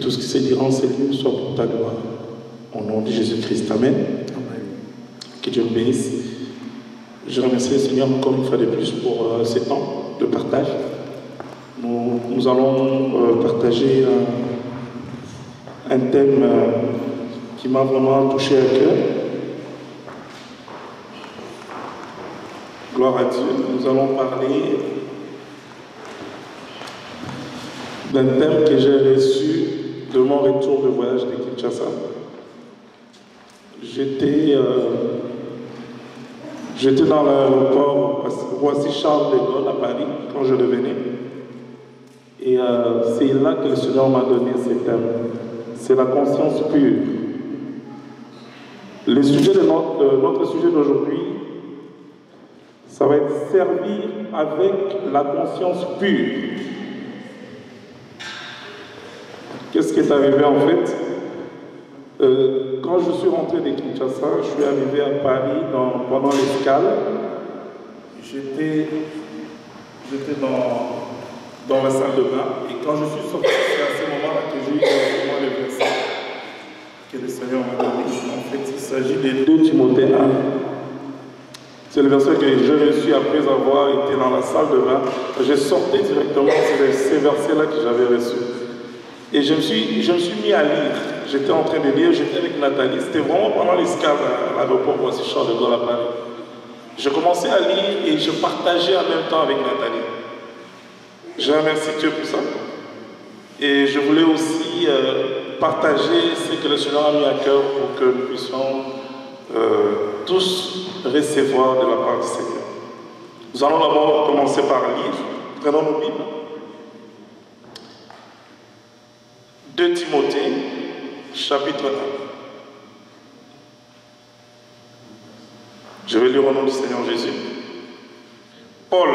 tout ce qui se dira en ces lieux soit pour ta gloire. Au nom de Jésus-Christ, Amen. Amen. Que Dieu me bénisse. Je remercie le Seigneur encore une fois de plus pour ces temps de partage. Nous allons partager un thème qui m'a vraiment touché à cœur. Gloire à Dieu. Nous allons parler d'un thème que j'ai reçu de mon retour de voyage de Kinshasa. J'étais dans l'aéroport Roissy-Charles de Gaulle à Paris quand je revenais. Et c'est là que le Seigneur m'a donné ce thème. C'est la conscience pure. Le sujet de notre sujet d'aujourd'hui, ça va être servir avec la conscience pure. Qu'est-ce qui est arrivé en fait? Quand je suis rentré de Kinshasa, je suis arrivé à Paris pendant l'escale. J'étais dans la salle de bain. Et quand je suis sorti, c'est à ce moment-là que j'ai eu directement le verset que le Seigneur m'a donné. En fait, il s'agit de 2 Timothée 1. C'est le verset que j'ai reçu après avoir été dans la salle de bain. J'ai sorti directement ces versets-là que j'avais reçus. Et je me suis mis à lire. J'étais en train de lire, j'étais avec Nathalie. C'était vraiment pendant l'escale à l'aéroport Roissy-Charles de Gaulle à Paris. Je commençais à lire et je partageais en même temps avec Nathalie. Je remercie Dieu pour ça. Et je voulais aussi partager ce que le Seigneur a mis à cœur pour que nous puissions tous recevoir de la part du Seigneur. Nous allons d'abord commencer par lire. Prenons nos Bibles. 2 Timothée, chapitre 1. Je vais lire au nom du Seigneur Jésus. Paul,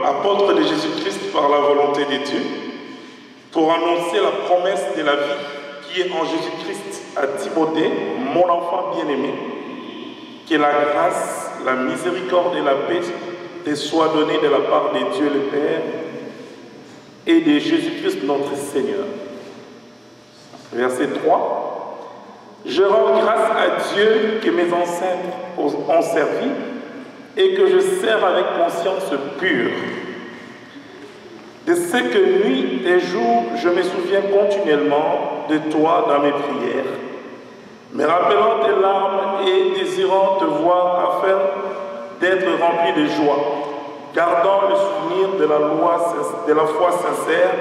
apôtre de Jésus-Christ par la volonté de Dieu, pour annoncer la promesse de la vie qui est en Jésus-Christ à Timothée, mon enfant bien-aimé, que la grâce, la miséricorde et la paix te soient données de la part de Dieu le Père et de Jésus-Christ notre Seigneur. Verset 3. Je rends grâce à Dieu que mes ancêtres ont servi et que je sers avec conscience pure. De ce que nuit et jour, je me souviens continuellement de toi dans mes prières, me rappelant tes larmes et désirant te voir afin d'être rempli de joie, gardant le souvenir de la foi sincère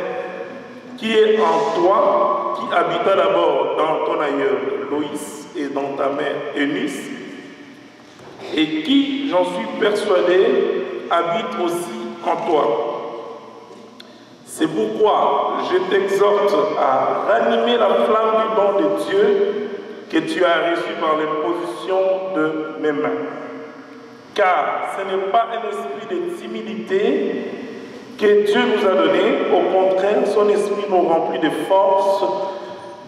qui est en toi, qui habita d'abord dans ton aïeul Loïs et dans ta mère Eunice, et qui, j'en suis persuadé, habite aussi en toi. C'est pourquoi je t'exhorte à ranimer la flamme du don de Dieu que tu as reçu par l'imposition de mes mains. Car ce n'est pas un esprit de timidité que Dieu nous a donné, au contraire, son esprit nous remplit de force,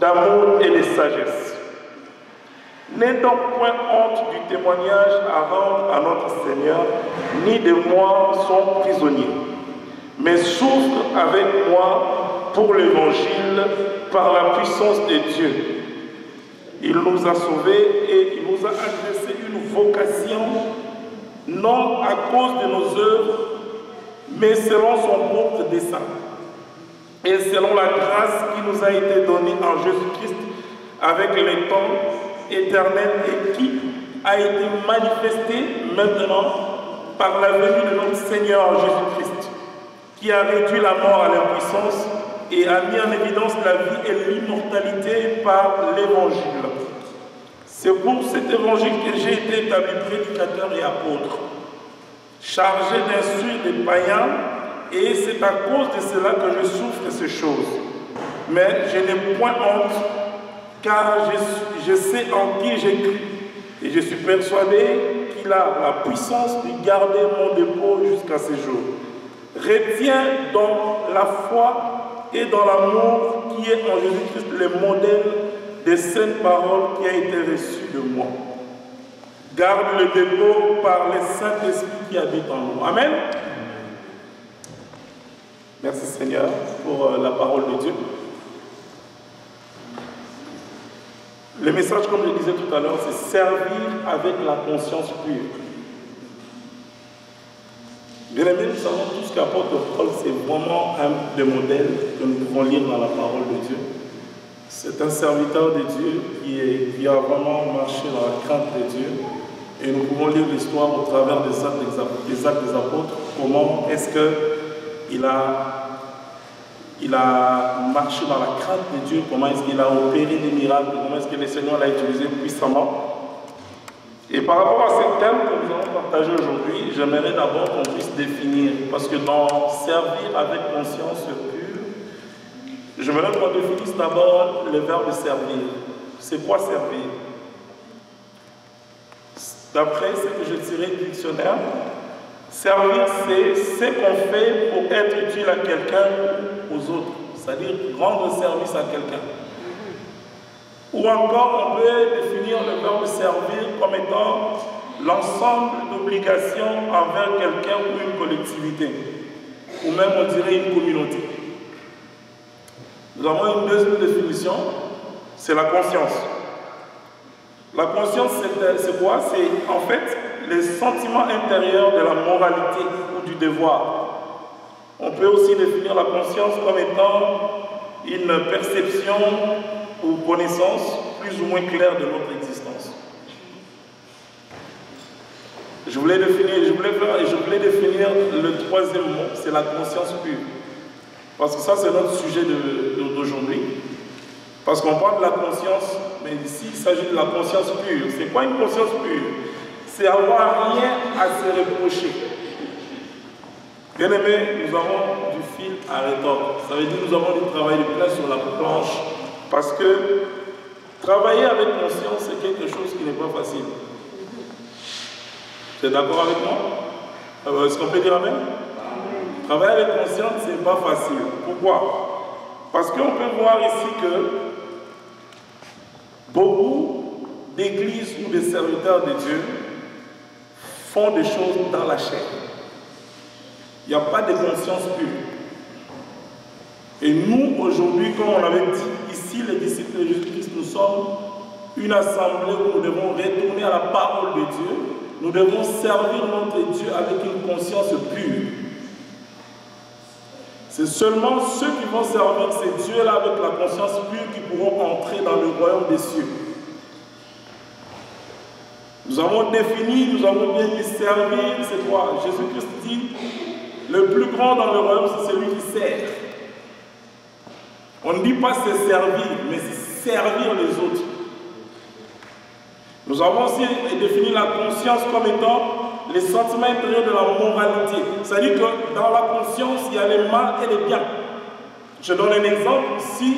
d'amour et de sagesse. N'aie donc point honte du témoignage à rendre à notre Seigneur, ni de moi son prisonnier, mais souffre avec moi pour l'Évangile par la puissance de Dieu. Il nous a sauvés et il nous a adressé une vocation, non à cause de nos œuvres, mais selon son propre dessein, et selon la grâce qui nous a été donnée en Jésus-Christ avec les temps éternels et qui a été manifestée maintenant par la venue de notre Seigneur Jésus-Christ, qui a réduit la mort à l'impuissance et a mis en évidence la vie et l'immortalité par l'Évangile. C'est pour cet Évangile que j'ai été établi prédicateur et apôtre, chargé d'instruire des païens, et c'est à cause de cela que je souffre ces choses. Mais je n'ai point honte, car je sais en qui j'ai cru, et je suis persuadé qu'il a la puissance de garder mon dépôt jusqu'à ce jour. Retiens dans la foi et dans l'amour qui est en Jésus-Christ le modèle des saintes paroles qui a été reçu de moi. Garde le dépôt par le Saint-Esprit qui habite en nous. Amen. Merci Seigneur pour la parole de Dieu. Le message, comme je disais tout à l'heure, c'est servir avec la conscience pure. Bien aimé, nous savons tous qu'apôtre Paul, c'est vraiment un des modèles que nous pouvons lire dans la parole de Dieu. C'est un serviteur de Dieu qui a vraiment marché dans la crainte de Dieu. Et nous pouvons lire l'histoire au travers des actes des apôtres, comment est-ce qu'il a marché dans la crainte de Dieu, comment est-ce qu'il a opéré des miracles, comment est-ce que le Seigneur l'a utilisé puissamment. Et par rapport à ce thème que nous allons partager aujourd'hui, j'aimerais d'abord qu'on puisse définir, parce que dans servir avec conscience pure, j'aimerais qu'on définisse d'abord le verbe servir. C'est quoi servir? D'après ce que je tirais du dictionnaire, servir, c'est ce qu'on fait pour être utile à quelqu'un ou aux autres, c'est-à-dire rendre service à quelqu'un. Ou encore, on peut définir le verbe servir comme étant l'ensemble d'obligations envers quelqu'un ou une collectivité, ou même on dirait une communauté. Nous avons une deuxième définition, c'est la conscience. La conscience, c'est quoi? C'est en fait les sentiments intérieurs de la moralité ou du devoir. On peut aussi définir la conscience comme étant une perception ou connaissance plus ou moins claire de notre existence. Je voulais définir le troisième mot, c'est la conscience pure. Parce que ça, c'est notre sujet d'aujourd'hui. Parce qu'on parle de la conscience, mais ici, il s'agit de la conscience pure. C'est quoi une conscience pure? C'est avoir rien à se reprocher. Bien aimé, nous avons du fil à retordre. Ça veut dire que nous avons du travail de place sur la planche. Parce que travailler avec conscience, c'est quelque chose qui n'est pas facile. Vous êtes d'accord avec moi? Est-ce qu'on peut dire amen? Travailler avec conscience, ce n'est pas facile. Pourquoi? Parce qu'on peut voir ici que beaucoup d'églises ou de serviteurs de Dieu font des choses dans la chair. Il n'y a pas de conscience pure. Et nous, aujourd'hui, comme on avait dit, ici, les disciples de Jésus-Christ, nous sommes une assemblée où nous devons retourner à la parole de Dieu. Nous devons servir notre Dieu avec une conscience pure. C'est seulement ceux qui vont servir ces dieux-là avec la conscience pure qui pourront entrer dans le royaume des cieux. Nous avons défini, nous avons bien dit servir, c'est quoi? Jésus-Christ dit, le plus grand dans le royaume, c'est celui qui sert. On ne dit pas c'est servir, mais c'est servir les autres. Nous avons aussi défini la conscience comme étant les sentiments intérieurs de la moralité. C'est-à-dire que dans la conscience, il y a les mal et les bien. Je donne un exemple. Si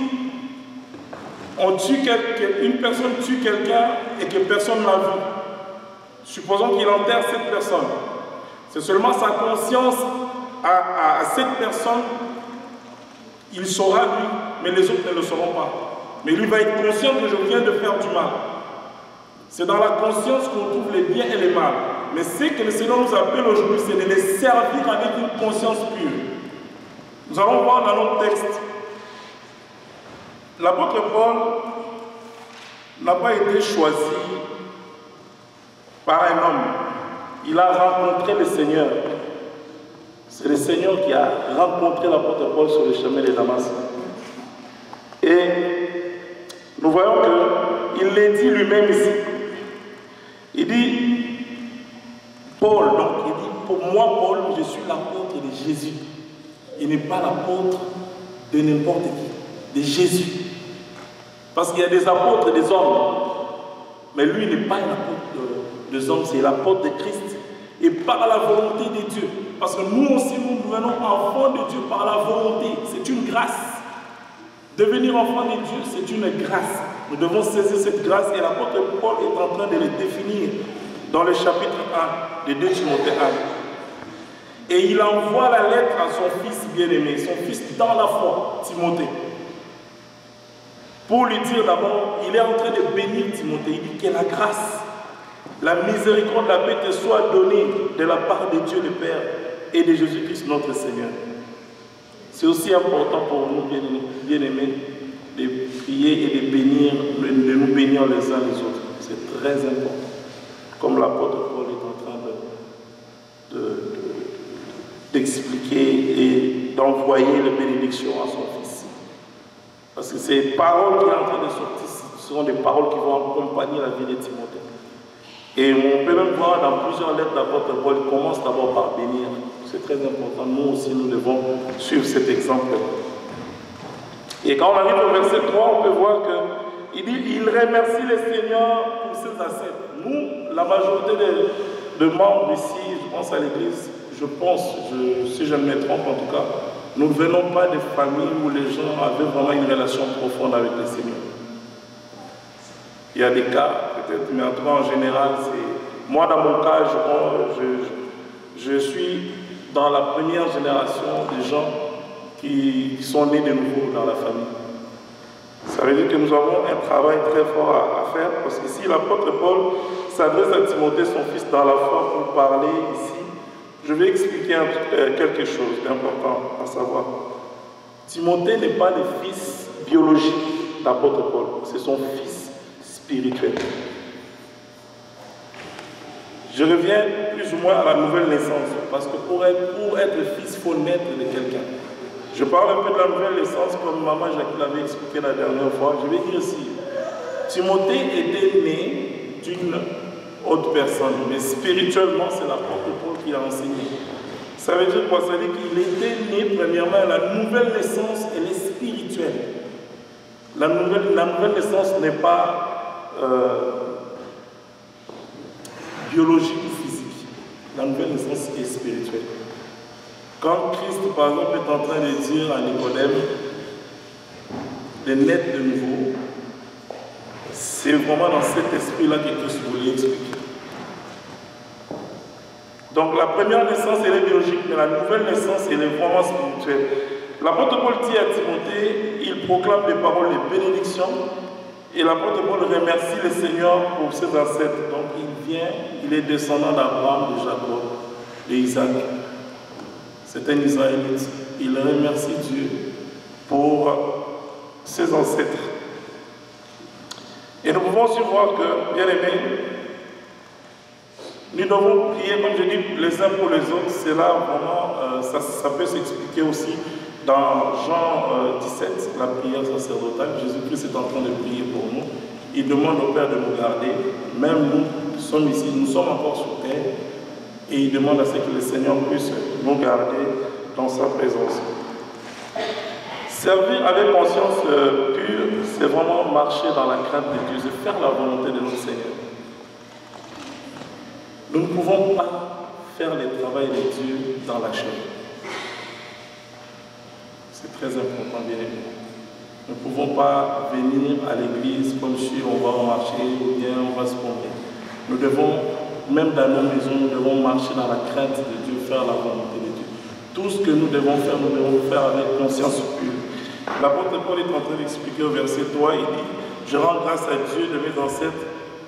une personne tue quelqu'un et que personne n'a vu, supposons qu'il enterre cette personne. C'est seulement sa conscience à cette personne, il saura lui, mais les autres ne le sauront pas. Mais lui va être conscient que je viens de faire du mal. C'est dans la conscience qu'on trouve les biens et les mal. Mais ce que le Seigneur nous appelle aujourd'hui, c'est de les servir avec une conscience pure. Nous allons voir dans notre texte. L'apôtre Paul n'a pas été choisi par un homme. Il a rencontré le Seigneur. C'est le Seigneur qui a rencontré l'apôtre Paul sur le chemin de Damas. Et nous voyons qu'il l'a dit lui-même ici. Il dit, Paul, donc il dit, pour moi Paul, je suis l'apôtre de Jésus. Il n'est pas l'apôtre de n'importe qui, de Jésus. Parce qu'il y a des apôtres des hommes. Mais lui, il n'est pas un apôtre des hommes, c'est l'apôtre de Christ. Et par la volonté de Dieu. Parce que nous aussi, nous devenons enfants de Dieu par la volonté. C'est une grâce. Devenir enfant de Dieu, c'est une grâce. Nous devons saisir cette grâce et l'apôtre Paul est en train de le définir dans le chapitre 1 de 2 Timothée 1. Et il envoie la lettre à son fils bien-aimé, son fils dans la foi, Timothée. Pour lui dire d'abord, il est en train de bénir Timothée. Il dit que la grâce, la miséricorde, la paix te soit donnée de la part de Dieu le Père et de Jésus-Christ notre Seigneur. C'est aussi important pour nous, bien-aimés, de prier et de nous bénir les uns les autres. C'est très important. Comme l'apôtre Paul est en train d'expliquer et d'envoyer les bénédictions à son fils. Parce que ces paroles qui sont en train de sortir, ce sont des paroles qui vont accompagner la vie de Timothée. Et on peut même voir dans plusieurs lettres d'apôtre Paul, il commence d'abord par bénir. C'est très important. Nous aussi, nous devons suivre cet exemple. Et quand on arrive au verset 3, on peut voir qu'il dit « Il remercie le Seigneur pour ses assiettes ». Nous, la majorité de membres ici, je pense à l'église, je pense, si je ne me trompe en tout cas, nous ne venons pas de familles où les gens avaient vraiment une relation profonde avec le Seigneur. Il y a des cas, peut-être, mais en tout cas, en général, c'est... Moi, dans mon cas, je suis dans la première génération des gens qui sont nés de nouveau dans la famille. Ça veut dire que nous avons un travail très fort à faire, parce qu'ici, l'apôtre Paul s'adresse à Timothée, son fils, dans la foi, pour parler ici. Je vais expliquer quelque chose d'important à savoir. Timothée n'est pas le fils biologique d'apôtre Paul, c'est son fils spirituel. Je reviens plus ou moins à la nouvelle naissance, parce que pour être fils, il faut naître de quelqu'un. Je parle un peu de la nouvelle naissance, comme maman Jacques l'avait expliqué la dernière fois. Je vais dire aussi, Timothée était né d'une autre personne, mais spirituellement, c'est l'apôtre Paul qui l'a enseigné. Ça veut dire quoi? Ça veut dire qu'il était né, premièrement, la nouvelle naissance, elle est spirituelle. La nouvelle naissance n'est pas biologique ou physique. La nouvelle naissance est spirituelle. Quand Christ, par exemple, est en train de dire à Nicodème de naître de nouveau, c'est vraiment dans cet esprit-là que Christ voulait expliquer. Donc la première naissance, elle est biologique, mais la nouvelle naissance, elle est vraiment spirituelle. L'apôtre Paul dit à Timothée, il proclame des paroles de bénédiction, et l'apôtre Paul remercie le Seigneur pour ses ancêtres. Donc il est descendant d'Abraham, de Jacob, d'Isaac. C'est un Israélite. Il remercie Dieu pour ses ancêtres. Et nous pouvons aussi voir que, bien aimés, nous devons prier, comme je dis, les uns pour les autres. C'est là vraiment, ça peut s'expliquer aussi dans Jean 17, la prière sacerdotale. Jésus-Christ est en train de prier pour nous. Il demande au Père de nous garder. Même nous qui sommes ici, nous sommes encore sur terre. Et il demande à ce que le Seigneur puisse nous garder dans sa présence. Servir avec conscience pure, c'est vraiment marcher dans la crainte de Dieu, c'est faire la volonté de notre Seigneur. Nous ne pouvons pas faire le travail de Dieu dans la chair. C'est très important, bien aimé. Nous ne pouvons pas venir à l'église comme si on va marcher ou bien on va se pomper. Nous devons, même dans nos maisons, nous devons marcher dans la crainte de Dieu, faire la volonté de Dieu. Tout ce que nous devons faire avec conscience pure. L'apôtre Paul est en train d'expliquer au verset 3, il dit « Je rends grâce à Dieu de mes ancêtres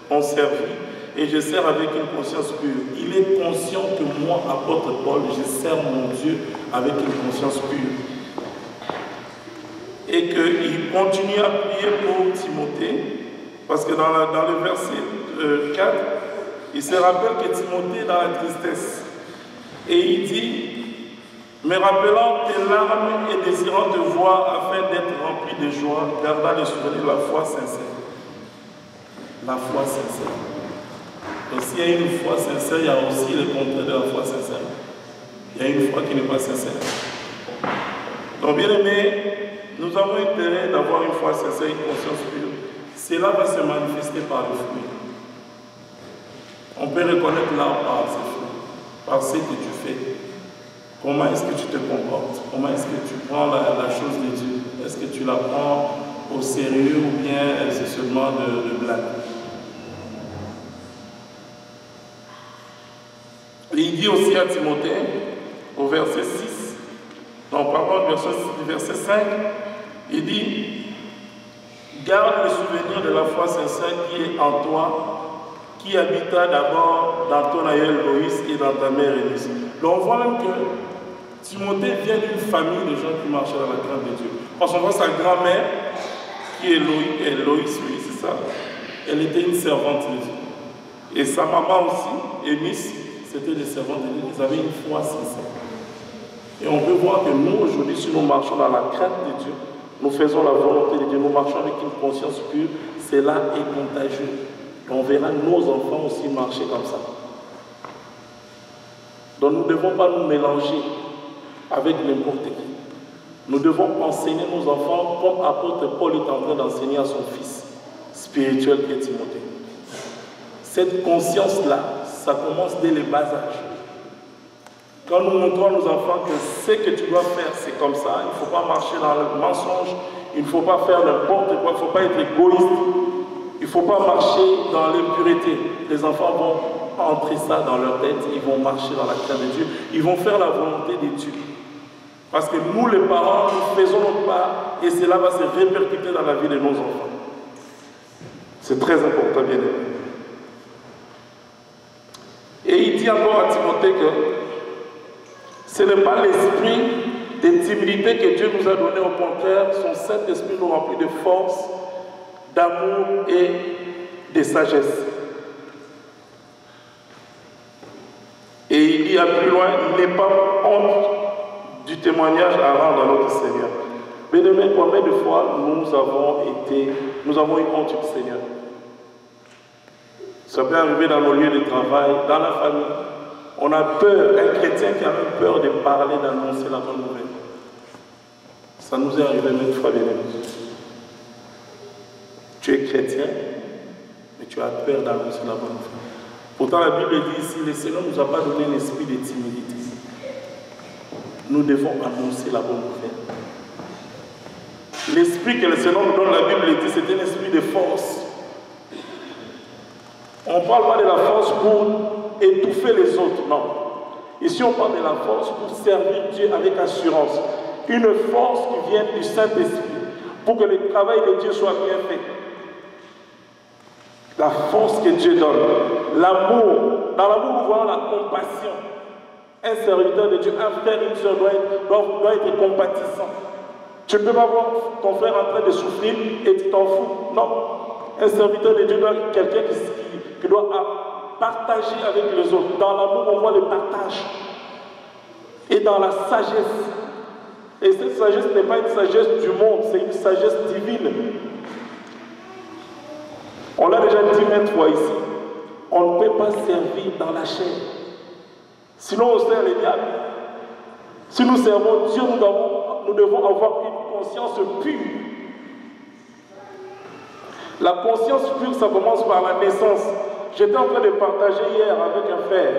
ont servi et je sers avec une conscience pure. » Il est conscient que moi, apôtre Paul, je sers mon Dieu avec une conscience pure. Et qu'il continue à prier pour Timothée, parce que dans le verset 4, il se rappelle que Timothée est dans la tristesse. Et il dit « Me rappelant tes larmes et désirant te voir afin d'être rempli de joie, gardant le souvenir de la foi sincère. » La foi sincère. Donc s'il y a une foi sincère, il y a aussi le contraire de la foi sincère. Il y a une foi qui n'est pas sincère. Donc bien aimé, nous avons intérêt d'avoir une foi sincère et une conscience pure. Cela va se manifester par le fruit. On peut reconnaître l'arbre par ses fruits, par ce que tu fais. Comment est-ce que tu te comportes? Comment est-ce que tu prends la chose de Dieu? Est-ce que tu la prends au sérieux ou bien c'est seulement de blague? Et il dit aussi à Timothée, au verset 6, donc pardon, verset 5, il dit « Garde le souvenir de la foi sincère qui est en toi, qui habita d'abord dans ton aïeul Loïs et dans ta mère Éunice. » Donc on voit même que Timothée vient d'une famille de gens qui marchaient dans la crainte de Dieu. Parce qu'on voit sa grand-mère qui est Loïs, oui, c'est ça. Elle était une servante de Dieu. Et sa maman aussi, Eunice, c'était des servantes de Dieu. Ils avaient une foi sincère. Et on peut voir que nous, aujourd'hui, si nous marchons dans la crainte de Dieu, nous faisons la volonté de Dieu, nous marchons avec une conscience pure, cela est contagieux. Et on verra nos enfants aussi marcher comme ça. Donc nous ne devons pas nous mélanger avec n'importe qui. Nous devons enseigner nos enfants comme apôtre Paul est en train d'enseigner à son fils spirituel qui est Timothée. Cette conscience-là, ça commence dès le bas âge. Quand nous montrons à nos enfants que ce que tu dois faire, c'est comme ça, il ne faut pas marcher dans le mensonge, il ne faut pas faire n'importe quoi, il ne faut pas être égoïste, il ne faut pas marcher dans l'impureté. Les enfants vont entrer ça dans leur tête, ils vont marcher dans la crainte de Dieu, ils vont faire la volonté de Dieu. Parce que nous, les parents, nous faisons notre part et cela va se répercuter dans la vie de nos enfants. C'est très important, bien aimé. Et il dit encore à Timothée que ce n'est pas l'esprit de timidité que Dieu nous a donné, au contraire, son Saint-Esprit nous remplit de force, d'amour et de sagesse. Et il dit à plus loin, n'aie pas honte du témoignage à rendre à notre Seigneur. Mais demain, combien de fois nous avons eu honte du Seigneur? Ça peut arriver dans nos lieux de travail, dans la famille. On a peur, un chrétien qui a même peur de parler, d'annoncer la bonne nouvelle. Ça nous est arrivé même une fois, bien aimé. Tu es chrétien, mais tu as peur d'annoncer la bonne nouvelle. Pourtant, la Bible dit ici, le Seigneur ne nous a pas donné un esprit de timidité. Nous devons annoncer la bonne nouvelle. L'esprit que le Seigneur nous donne, la Bible dit, c'est un esprit de force. On ne parle pas de la force pour étouffer les autres, non. Ici, on parle de la force pour servir Dieu avec assurance. Une force qui vient du Saint-Esprit pour que le travail de Dieu soit bien fait. La force que Dieu donne. L'amour. Dans l'amour, nous voyons la compassion. Un serviteur de Dieu, un frère, une soeur doit être compatissant. Tu ne peux pas voir ton frère en train de souffrir et tu t'en fous. Non. Un serviteur de Dieu doit être quelqu'un qui doit partager avec les autres. Dans l'amour, on voit le partage. Et dans la sagesse. Et cette sagesse n'est pas une sagesse du monde, c'est une sagesse divine. On l'a déjà dit maintes fois ici. On ne peut pas servir dans la chair. Sinon, on sert les diables. Si nous servons Dieu, nous devons avoir une conscience pure. La conscience pure, ça commence par la naissance. J'étais en train de partager hier avec un frère.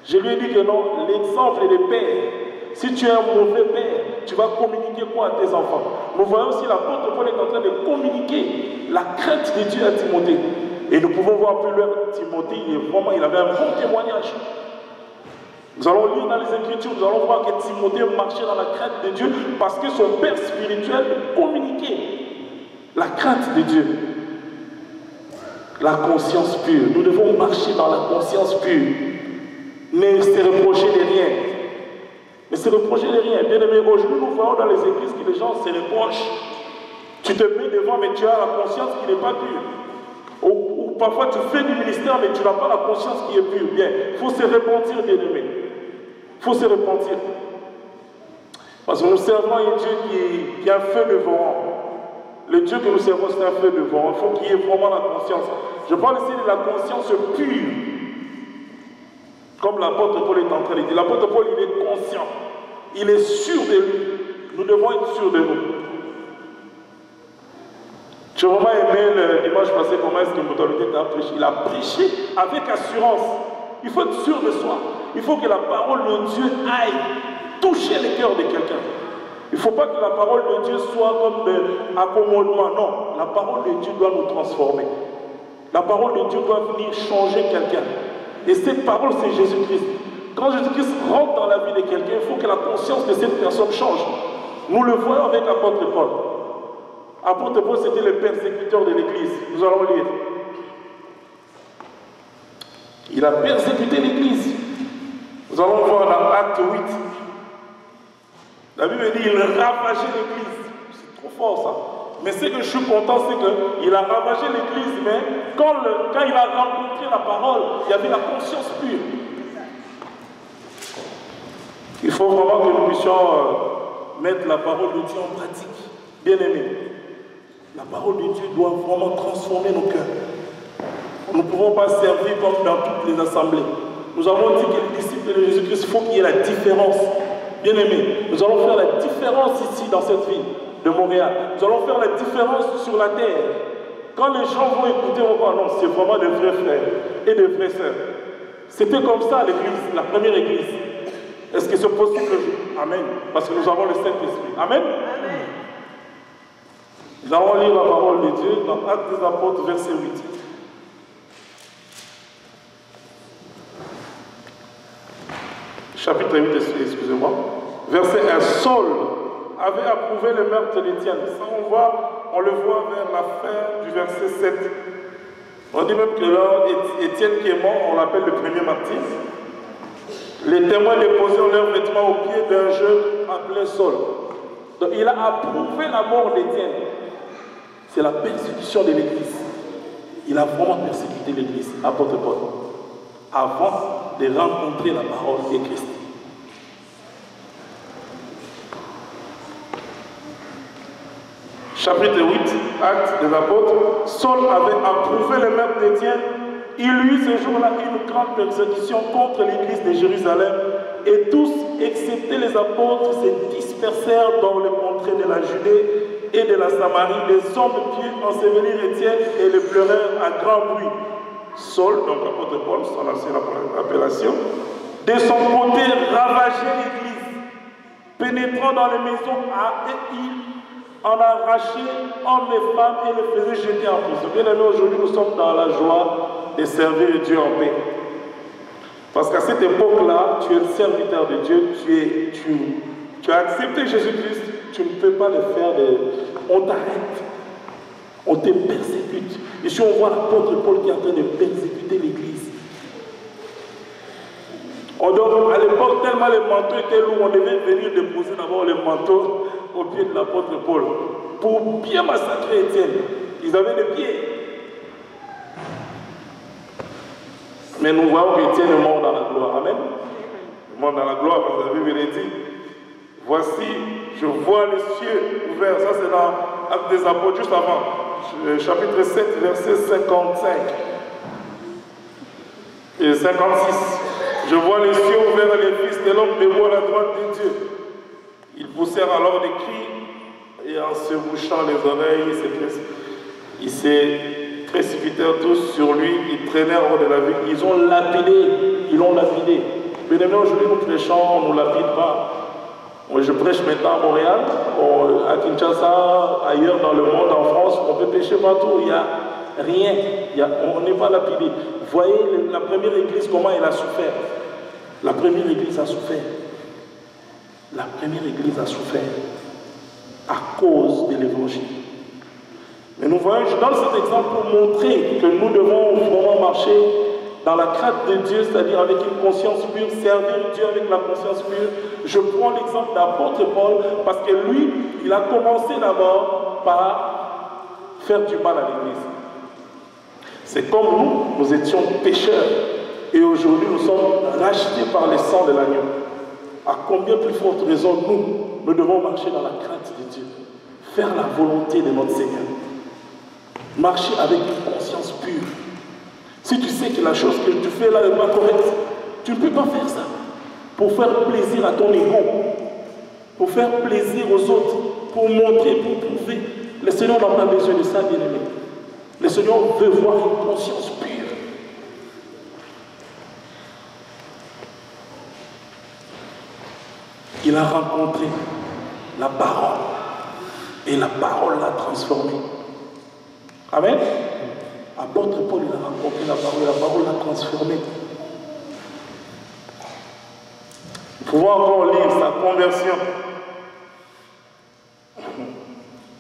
Je lui ai dit que non, l'exemple est le père. Si tu es un mauvais père, tu vas communiquer quoi à tes enfants? Nous voyons aussi l'apôtre Paul est en train de communiquer la crainte de Dieu à Timothée. Et nous pouvons voir plus loin, Timothée, il avait un bon témoignage. Nous allons lire dans les Écritures, nous allons voir que Timothée marchait dans la crainte de Dieu parce que son père spirituel communiquait la crainte de Dieu. La conscience pure. Nous devons marcher dans la conscience pure. Ne se reprocher de rien. Ne se reprocher de rien. Bien aimé, aujourd'hui nous voyons dans les églises que les gens se reprochent. Tu te mets devant, mais tu as la conscience qui n'est pas pure. Ou parfois tu fais du ministère, mais tu n'as pas la conscience qui est pure. Bien, il faut se repentir, bien aimé. Il faut se repentir. Parce que nous servons un Dieu qui a un feu devant. Le Dieu que nous servons, c'est un feu devant. Il faut qu'il y ait vraiment la conscience. Je parle ici de la conscience pure. Comme l'apôtre Paul est en train de dire. L'apôtre Paul, il est conscient. Il est sûr de lui. Nous devons être sûrs de nous. J'ai vraiment aimé le dimanche passé comment est-ce que l'autorité a prêché. Il a prêché avec assurance. Il faut être sûr de soi. Il faut que la parole de Dieu aille toucher le cœur de quelqu'un. Il ne faut pas que la parole de Dieu soit comme un accommodement. Non, la parole de Dieu doit nous transformer. La parole de Dieu doit venir changer quelqu'un. Et cette parole, c'est Jésus-Christ. Quand Jésus-Christ rentre dans la vie de quelqu'un, il faut que la conscience de cette personne change. Nous le voyons avec l'apôtre Paul. L'apôtre Paul, c'était le persécuteur de l'Église. Nous allons lire. Il a persécuté l'Église. Nous allons voir dans Acte 8. La Bible dit, il ravageait l'Église. C'est trop fort ça. Mais ce que je suis content, c'est qu'il a ravagé l'église, mais quand il a rencontré la parole, il y avait la conscience pure. Il faut vraiment que nous puissions mettre la parole de Dieu en pratique. Bien aimé, la parole de Dieu doit vraiment transformer nos cœurs. Nous ne pouvons pas servir comme dans toutes les assemblées. Nous avons dit que les disciples de Jésus-Christ, il faut qu'il y ait la différence. Bien aimé, nous allons faire la différence ici dans cette ville de Montréal. Nous allons faire la différence sur la terre. Quand les gens vont écouter, on va dire non, c'est vraiment des vrais frères et des vraies sœurs. C'était comme ça l'église, la première église. Est-ce que c'est possible le jour? Amen. Parce que nous avons le Saint-Esprit. Amen. Nous allons lire la parole de Dieu dans Actes des Apôtres, verset 8. Chapitre 8, excusez-moi. Verset 1. Saul avait approuvé le meurtre d'Étienne. Ça, on le voit vers la fin du verset 7. On dit même que là, Étienne qui est mort, on l'appelle le premier martyr. Les témoins déposèrent leurs vêtements au pied d'un jeune appelé Saul. Donc il a approuvé la mort d'Étienne. C'est la persécution de l'Église. Il a vraiment persécuté l'Église, apôtre Paul, avant de rencontrer la parole de Christ. Chapitre 8, Actes des Apôtres. Saul avait approuvé le meurtre d'Étienne. Il eut ce jour-là une grande persécution contre l'église de Jérusalem, et tous, excepté les apôtres, se dispersèrent dans les contrées de la Judée et de la Samarie. Les hommes pieux ensevelirent Étienne et le pleurèrent à grand bruit. Saul, donc l'apôtre Paul, son ancienne appellation, de son côté ravageait l'église, pénétrant dans les maisons et il en arrachait hommes et femmes et les faisait jeter en prison. Bien aimé, aujourd'hui nous sommes dans la joie de servir Dieu en paix. Parce qu'à cette époque-là, tu es le serviteur de Dieu, tu as accepté Jésus-Christ, tu ne peux pas le faire, on t'arrête, on te persécute. Ici on voit l'apôtre Paul qui est en train de persécuter l'église. À l'époque, tellement les manteaux étaient lourds, on devait venir déposer d'abord les manteaux au pied de l'apôtre Paul pour bien massacrer Étienne. Ils avaient des pieds. Mais nous voyons qu'Étienne est mort dans la gloire. Amen. Il est mort dans la gloire parce que la Bible dit, voici, je vois les cieux ouverts. Ça c'est dans Actes des Apôtres, juste avant. Chapitre 7, verset 55 et 56. Je vois les cieux ouverts et les fils de l'homme debout à la droite de Dieu. Ils poussèrent alors des cris et en se bouchant les oreilles, ils se précipitèrent tous sur lui, ils traînèrent hors de la ville. Ils l'ont lapidé. Bien aimé, aujourd'hui nous prêchons, on ne lapide pas. Moi, je prêche maintenant à Montréal, à Kinshasa, ailleurs dans le monde, en France, on peut pêcher partout, il n'y a rien, on n'est pas lapidé. Vous voyez la première église, comment elle a souffert. La première église a souffert. La première église a souffert à cause de l'évangile. Mais nous voyons, je donne cet exemple pour montrer que nous devons vraiment marcher dans la crainte de Dieu, c'est-à-dire avec une conscience pure, servir Dieu avec la conscience pure. Je prends l'exemple d'apôtre Paul parce que lui, il a commencé d'abord par faire du mal à l'église. C'est comme nous étions pécheurs et aujourd'hui nous sommes rachetés par le sang de l'agneau. À combien plus forte raison nous devons marcher dans la crainte de Dieu, faire la volonté de notre Seigneur, marcher avec une conscience pure. Si tu sais que la chose que tu fais là n'est pas correcte, tu ne peux pas faire ça pour faire plaisir à ton ego, pour faire plaisir aux autres, pour montrer, pour prouver. Le Seigneur n'a pas besoin de ça, bien-aimé. Le Seigneur veut voir une conscience pure. Il a rencontré la parole et la parole l'a transformé. Amen. Apôtre Paul, il a rencontré la parole l'a transformé. Nous pouvons encore lire sa conversion.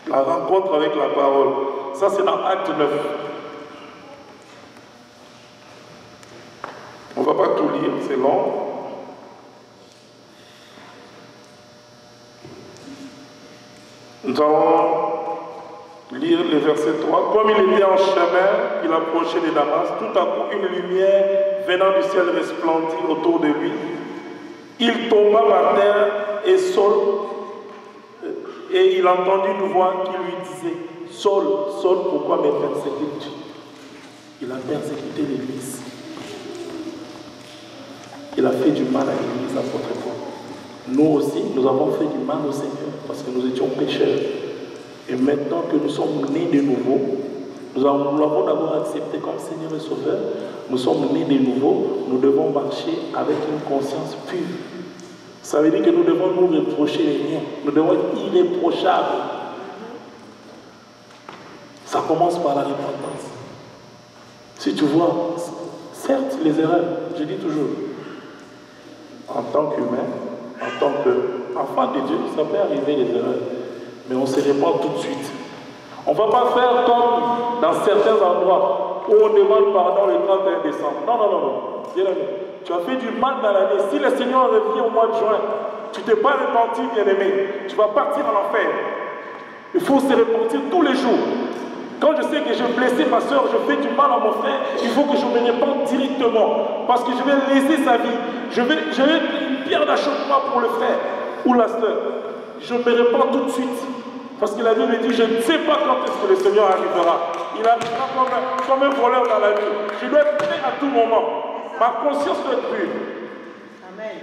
La rencontre avec la parole. Ça, c'est dans Acte 9. On ne va pas tout lire, c'est long. Nous allons lire le verset 3. Comme il était en chemin, il approchait de Damas, tout à coup une lumière venant du ciel resplendit autour de lui. Il tomba par terre et Saul, et il entendit une voix qui lui disait, Saul, Saul, pourquoi me persécutes-tu? Il a persécuté l'Église. Il a fait du mal à l'Église, apôtre Paul. Nous aussi, nous avons fait du mal au Seigneur parce que nous étions pécheurs. Et maintenant que nous sommes nés de nouveau, nous l'avons d'abord accepté comme Seigneur et Sauveur. Nous sommes nés de nouveau, nous devons marcher avec une conscience pure. Ça veut dire que nous devons nous reprocher les riens. Nous devons être irréprochables. Ça commence par la repentance. Si tu vois, certes, les erreurs, je dis toujours, en tant qu'humain, en tant qu'enfant de Dieu, ça peut arriver les erreurs. Mais on se répand tout de suite. On ne va pas faire comme dans certains endroits où on demande pardon le 31 décembre. Non, non, non, non. Bien-aimé, tu as fait du mal dans l'année. Si le Seigneur revient au mois de juin, tu ne t'es pas repenti, bien-aimé, tu vas partir en enfer. Il faut se repentir tous les jours. Quand je sais que j'ai blessé ma soeur, je fais du mal à mon frère, il faut que je me répande directement. Parce que je vais léser sa vie. Je vais être une pierre d'achoppement pour le frère ou la soeur. Je me répands tout de suite. Parce que la Bible dit, je ne sais pas quand est-ce que le Seigneur arrivera. Il arrivera comme un voleur dans la nuit. Je dois être prêt à tout moment. Ma conscience doit être pure. Amen.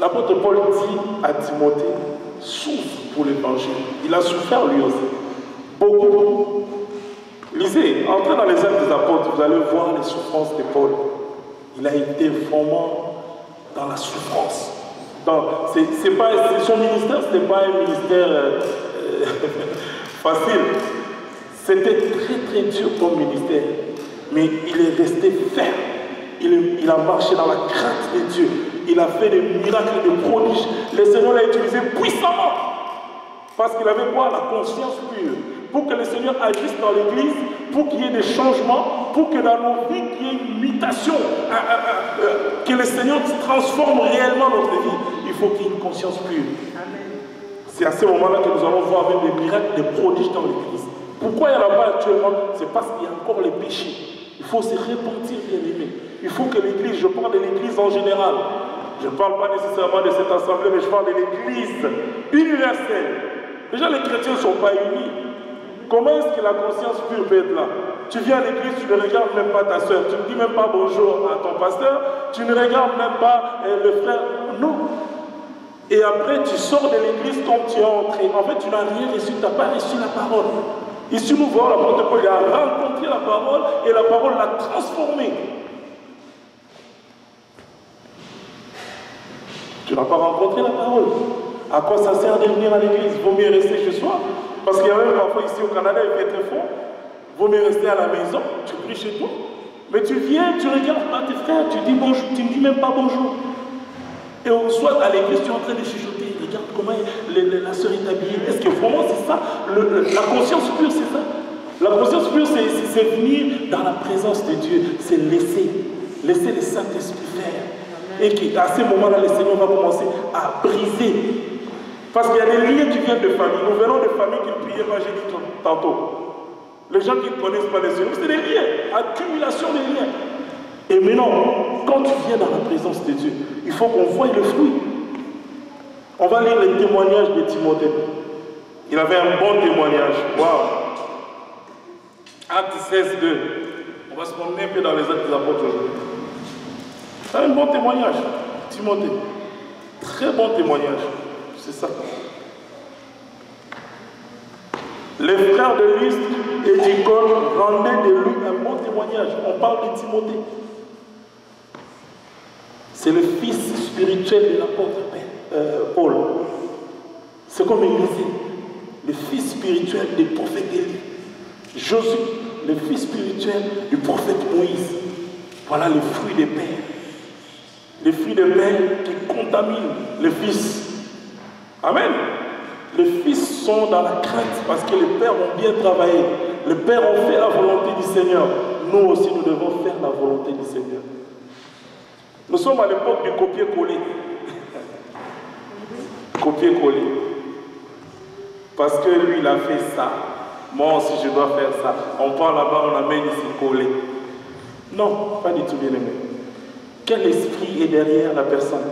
L'apôtre Paul dit à Timothée, souffre pour l'évangile. Il a souffert lui aussi. Beaucoup. Lisez, entrez dans les actes des apôtres, vous allez voir les souffrances de Paul. Il a été vraiment dans la souffrance. Son ministère, ce n'était pas un ministère facile. C'était très très dur comme ministère. Mais il est resté ferme. Il a marché dans la crainte de Dieu. Il a fait des miracles, des prodiges. Le Seigneur l'a utilisé puissamment. Parce qu'il avait quoi? La conscience pure. Pour que le Seigneur agisse dans l'Église, pour qu'il y ait des changements, pour que dans nos vies, qu'il y ait une mutation, que le Seigneur transforme réellement notre vie, il faut qu'il y ait une conscience pure. C'est à ce moment-là que nous allons voir même des miracles, des prodiges dans l'Église. Pourquoi il n'y en a pas actuellement? C'est parce qu'il y a encore les péchés. Il faut se repentir, bien aimé. Il faut que l'Église, je parle de l'Église en général, je ne parle pas nécessairement de cette assemblée, mais je parle de l'Église universelle. Déjà, les chrétiens ne sont pas unis. Comment est-ce que la conscience pure peut être là? Tu viens à l'église, tu ne regardes même pas ta soeur, tu ne dis même pas bonjour à ton pasteur, tu ne regardes même pas le frère. Non. Et après, tu sors de l'église comme tu es entré. En fait, tu n'as rien reçu, tu n'as pas reçu la parole. Ici, nous voyons l'apôtre Paul, il a rencontré la parole et la parole l'a transformé. Tu n'as pas rencontré la parole. À quoi ça sert de venir à l'église? Vaut mieux rester chez soi. Parce qu'il y a même parfois ici au Canada, il fait très fort. Vaut mieux rester à la maison, tu pries chez toi. Mais tu viens, tu regardes pas tes frères, tu dis bonjour, tu ne dis même pas bonjour. Et on soit à l'église, tu es en train de chuchoter. Regarde comment la sœur est habillée. Est-ce que vraiment c'est ça? La conscience pure, c'est ça? La conscience pure, c'est venir dans la présence de Dieu. C'est laisser le Saint-Esprit faire. Et qu'à ce moment-là, le Seigneur va commencer à briser. Parce qu'il y a des liens qui viennent de famille. Nous venons de familles qui ne priaient pas, j'ai dit tantôt. Les gens qui ne connaissent pas les Seigneur, c'est des liens, accumulation des liens. Et maintenant, quand tu viens dans la présence de Dieu, il faut qu'on voie le fruit. On va lire les témoignages de Timothée. Il avait un bon témoignage. Waouh! Acte 16, 2. On va se promener un peu dans les actes des apôtres aujourd'hui. C'est un bon témoignage, Timothée. Très bon témoignage. C'est ça. Les frères de Lystre et d'Icône rendaient de lui un bon témoignage. On parle de Timothée. C'est le fils spirituel de l'apôtre Paul. C'est comme Élisée, le fils spirituel du prophète Élie. Josué, le fils spirituel du prophète Moïse. Voilà le fruit des pères. Les fruits des pères qui contaminent le fils. Amen. Les fils sont dans la crainte parce que les pères ont bien travaillé. Les pères ont fait la volonté du Seigneur. Nous aussi, nous devons faire la volonté du Seigneur. Nous sommes à l'époque du copier-coller. Copier-coller. Parce que lui, il a fait ça. Moi aussi, je dois faire ça. On part là-bas, on amène ici coller. Non, pas du tout, bien aimé. Quel esprit est derrière la personne?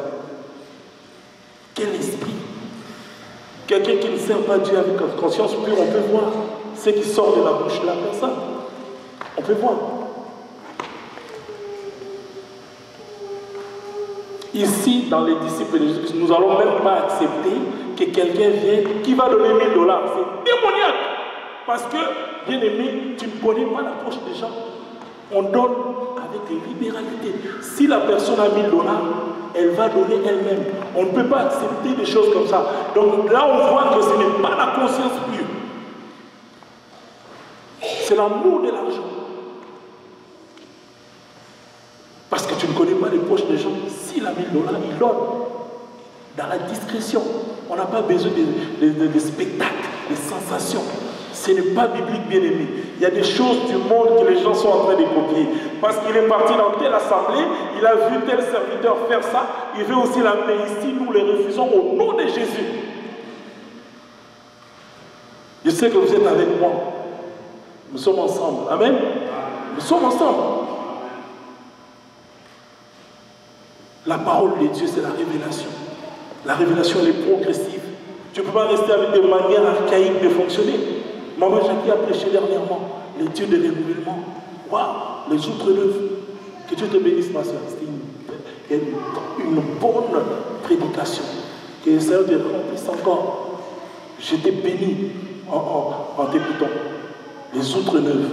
Quel esprit? Quelqu'un qui ne sert pas Dieu avec conscience pure, on peut voir ce qui sort de la bouche de la personne. On peut voir. Ici, dans les disciples de Jésus, nous n'allons même pas accepter que quelqu'un vienne qui va donner $1000. C'est démoniaque. Parce que, bien aimé, tu ne connais pas l'approche des gens. On donne avec libéralité. Si la personne a $1000, elle va donner elle-même. On ne peut pas accepter des choses comme ça. Donc là, on voit que ce n'est pas la conscience pure. C'est l'amour de l'argent. Parce que tu ne connais pas les poches des gens. S'il a $1000, il donne. Dans la discrétion. On n'a pas besoin de spectacles, de sensations. Ce n'est pas biblique, bien aimé. Il y a des choses du monde que les gens sont en train de copier. Parce qu'il est parti dans telle assemblée, il a vu tel serviteur faire ça, il veut aussi l'amener ici, nous les refusons au nom de Jésus. Je sais que vous êtes avec moi. Nous sommes ensemble. Amen. Nous sommes ensemble. La parole de Dieu, c'est la révélation. La révélation, elle est progressive. Tu ne peux pas rester avec des manières archaïques de fonctionner. Maman Jackie a prêché dernièrement les dieux de renouvellement. Waouh, les outres neuves. Que Dieu te bénisse, ma soeur. C'était une bonne prédication. Que le Seigneur te remplisse encore. J'étais béni en t'écoutant. Les outres neuves.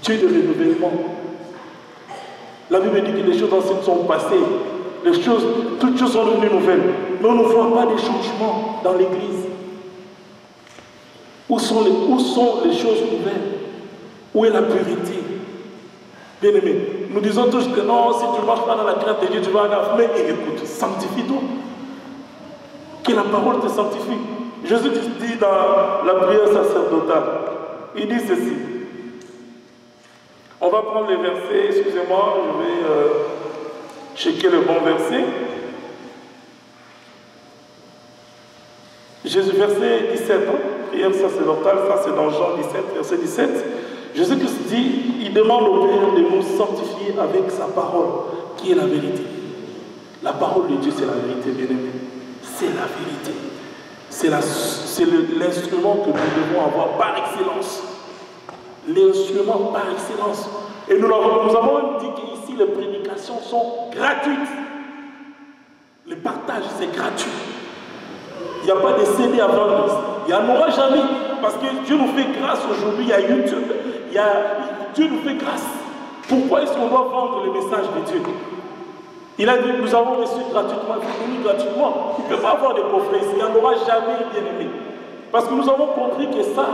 Dieu de renouvellement. La Bible dit que les choses anciennes sont passées. Toutes choses sont devenues nouvelles. Mais on ne voit pas des changements dans l'Église. Où sont les choses nouvelles? Où est la pureté? Bien aimé, nous disons tous que non, si tu ne marches pas dans la crainte de Dieu, tu vas en avoir. Mais écoute, sanctifie-toi. Que la parole te sanctifie. Jésus dit dans la prière sacerdotale, il dit ceci. On va prendre les versets, excusez-moi, je vais checker le bon verset. Jésus, verset 17, prière sacerdotale, ça c'est dans Jean 17, verset 17. Jésus-Christ dit, il demande au Père de nous sanctifier avec sa parole, qui est la vérité. La parole de Dieu, c'est la vérité, bien aimé. C'est la vérité. C'est l'instrument que nous devons avoir par excellence. L'instrument par excellence. Et nous avons dit qu'ici, les prédications sont gratuites. Le partage, c'est gratuit. Il n'y a pas de CD à vendre. Il n'y en aura jamais. Parce que Dieu nous fait grâce aujourd'hui. Il y a YouTube. Dieu nous fait grâce. Pourquoi est-ce qu'on doit vendre le message de Dieu? Il a dit, nous avons reçu gratuitement, nous gratuitement. Il ne peut pas avoir de coffret ici. Il n'y en aura jamais, bien aimé. Parce que nous avons compris que ça,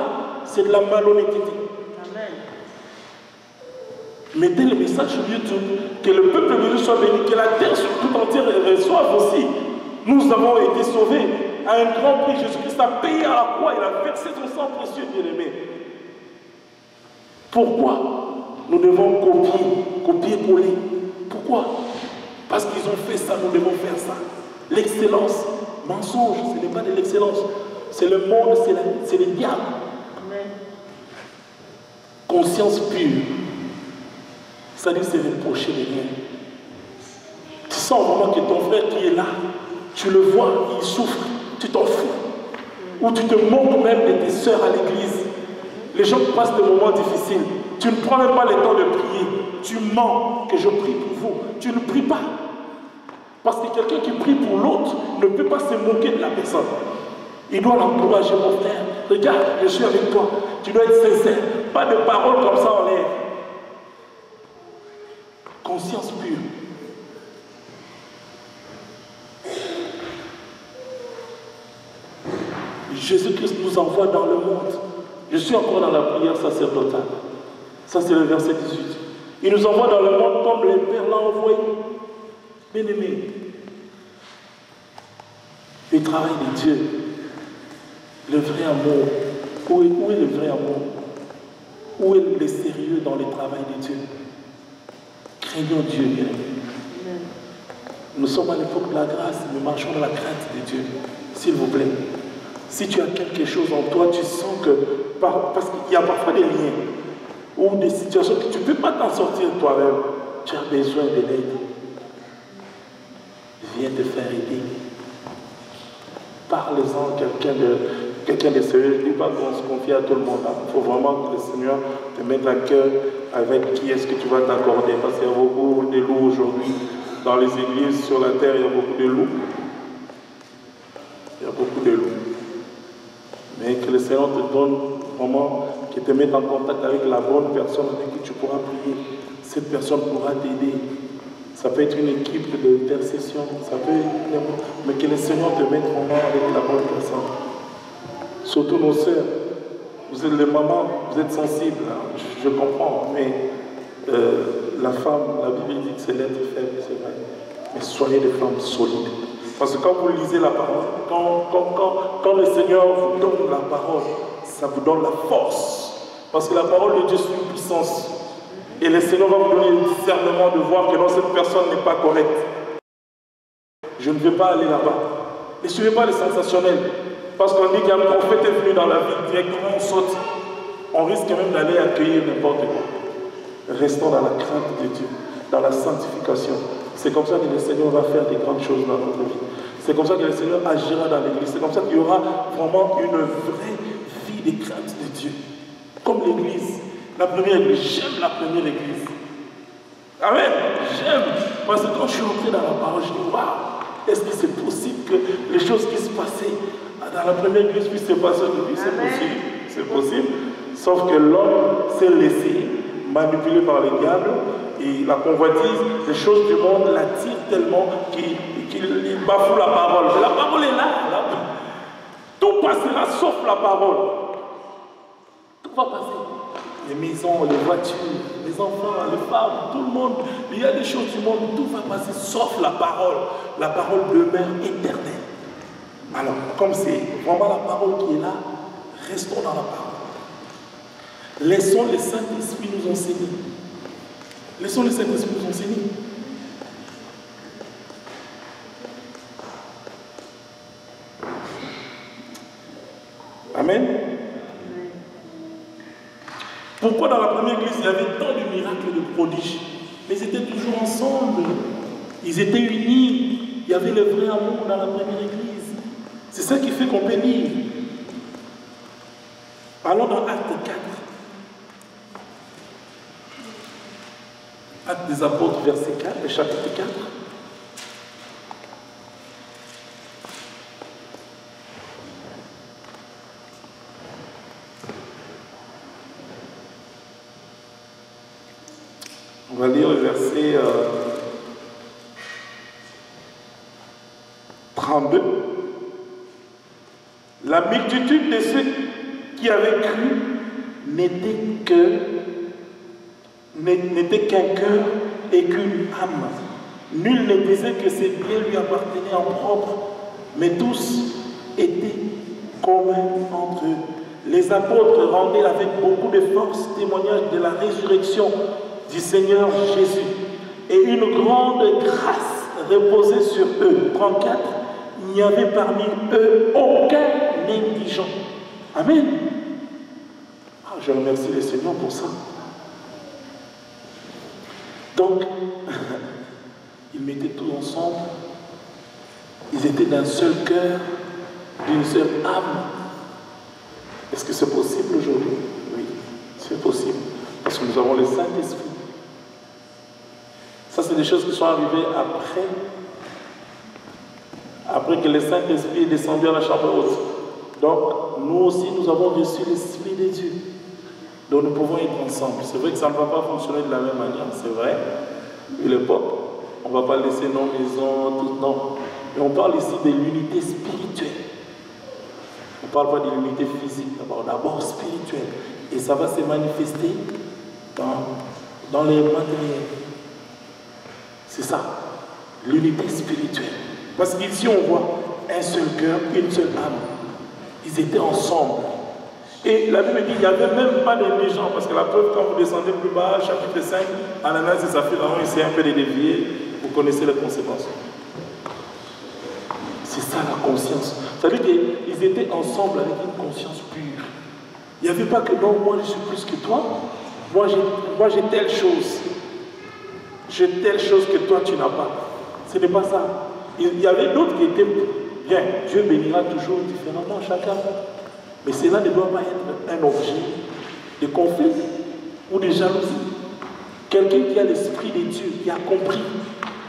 c'est de la malhonnêteté. Amen. Mettez le message sur YouTube, que le peuple de Dieu soit béni, que la terre tout entière reçoive aussi. Nous avons été sauvés à un grand prix. Jésus-Christ a payé à la croix, il a versé son sang précieux, bien-aimé. Pourquoi nous devons copier-coller? Pourquoi? Parce qu'ils ont fait ça, nous devons faire ça. L'excellence, mensonge, ce n'est pas de l'excellence. C'est le monde, c'est le diable. Amen. Conscience pure. Ça dit, c'est reprocher les liens. Tu sens vraiment que ton frère qui est là, tu le vois, il souffre, tu t'en fous. Ou tu te moques même de tes sœurs à l'église. Les gens passent des moments difficiles. Tu ne prends même pas le temps de prier. Tu mens que je prie pour vous. Tu ne pries pas. Parce que quelqu'un qui prie pour l'autre ne peut pas se moquer de la personne. Il doit l'encourager, mon frère. Regarde, je suis avec toi. Tu dois être sincère. Pas de paroles comme ça en l'air. Conscience pure. Jésus-Christ nous envoie dans le monde. Je suis encore dans la prière sacerdotale. Ça, c'est le verset 18. Il nous envoie dans le monde comme le Père l'a envoyé. Bien-aimé, le travail de Dieu, le vrai amour. Où est le vrai amour? Où est le sérieux dans le travail de Dieu? Craignons Dieu, bien-aimé. Nous sommes à l'époque de la grâce, nous marchons dans la crainte de Dieu. S'il vous plaît, si tu as quelque chose en toi, tu sens que, parce qu'il y a parfois des liens ou des situations que tu ne peux pas t'en sortir toi-même, tu as besoin de l'aide. Viens te faire aider. Parle-en à quelqu'un de sérieux. Je ne dis pas qu'on se confie à tout le monde. Il faut vraiment que le Seigneur te mette à cœur avec qui est-ce que tu vas t'accorder. Parce qu'il y a beaucoup de loups aujourd'hui. Dans les églises sur la terre, il y a beaucoup de loups. Il y a beaucoup de loups. Mais que le Seigneur te donne vraiment, qu'il te mette en contact avec la bonne personne avec qui tu pourras prier. Cette personne pourra t'aider. Ça peut être une équipe d'intercession, ça peut être... Mais que le Seigneur te mette vraiment avec la bonne personne. Surtout nos sœurs. Vous êtes les mamans, vous êtes sensibles, hein, je comprends, mais la femme, la Bible dit que c'est l'être faible, c'est vrai. Mais soyez des femmes solides. Parce que quand vous lisez la parole, quand le Seigneur vous donne la parole, ça vous donne la force. Parce que la parole de Dieu c'est une puissance. Et le Seigneur va vous donner le discernement de voir que non, cette personne n'est pas correcte. Je ne vais pas aller là-bas. Ne suivez pas les sensationnels. Parce qu'on dit qu'un prophète est venu dans la ville, directement on saute. On risque même d'aller accueillir n'importe quoi. Restons dans la crainte de Dieu, dans la sanctification. C'est comme ça que le Seigneur va faire des grandes choses dans notre vie. C'est comme ça que le Seigneur agira dans l'église. C'est comme ça qu'il y aura vraiment une vraie vie de crainte de Dieu. Comme l'église. La première église, j'aime la première église. Amen, j'aime. Parce que quand je suis entré dans la parole, je dis, waouh, est-ce que c'est possible que les choses qui se passaient dans la première église puissent se passer aujourd'hui? C'est possible, c'est possible. Sauf que l'homme s'est laissé manipuler par les diables et la convoitise, les choses du monde l'attirent tellement qu'il bafoue la parole. Mais la parole est là. Tout passera sauf la parole. Tout va passer. Les maisons, les voitures, les enfants, les femmes, tout le monde. Il y a des choses du monde, tout va passer sauf la parole. La parole demeure éternelle. Alors, comme c'est vraiment la parole qui est là, restons dans la parole. Laissons le Saint-Esprit nous enseigner. Laissons le Saint-Esprit nous enseigner. Amen. Pourquoi dans la première église il y avait tant de miracles et de prodiges? Mais ils étaient toujours ensemble. Ils étaient unis. Il y avait le vrai amour dans la première église. C'est ça qui fait qu'on peut lire. Allons dans Acte 4. Actes des Apôtres, verset 4, chapitre 4. On va lire le verset 32. La multitude de ceux qui avaient cru n'était qu'un cœur et qu'une âme. Nul ne disait que ses biens lui appartenaient en propre, mais tous étaient communs entre eux. Les apôtres rendaient avec beaucoup de force témoignage de la résurrection du Seigneur Jésus, et une grande grâce reposait sur eux. 34. Il n'y avait parmi eux aucun indigent. Amen. Ah, je remercie le Seigneur pour ça. Donc, ils mettaient tout ensemble. Ils étaient d'un seul cœur, d'une seule âme. Est-ce que c'est possible aujourd'hui? Oui, c'est possible. Parce que nous avons le Saint-Esprit. Ça, c'est des choses qui sont arrivées après que le Saint-Esprit est descendu à la chambre haute. Donc, nous aussi, nous avons reçu l'Esprit de Dieu. Donc, nous pouvons être ensemble. C'est vrai que ça ne va pas fonctionner de la même manière, c'est vrai. Vu l'époque, on ne va pas laisser nos maisons, tout, non. Mais on parle ici de l'unité spirituelle. On ne parle pas de l'unité physique, d'abord spirituelle. Et ça va se manifester dans les matériels. C'est ça, l'unité spirituelle. Parce qu'ici on voit un seul cœur, une seule âme. Ils étaient ensemble. Et la Bible dit qu'il n'y avait même pas d'indigents, parce que la preuve, quand vous descendez plus bas, chapitre 5, Ananias et Saphir, il essaie un peu de dévier, vous connaissez les conséquences. ça la conscience. C'est-à-dire qu'ils étaient ensemble avec une conscience pure. Il n'y avait pas que non, moi je suis plus que toi. Moi j'ai telle chose. J'ai telle chose que toi tu n'as pas. Ce n'est pas ça. Il y avait d'autres qui étaient bien. Dieu bénira toujours différemment chacun. Mais cela ne doit pas être un objet de conflit ou de jalousie. Quelqu'un qui a l'esprit de Dieu, qui a compris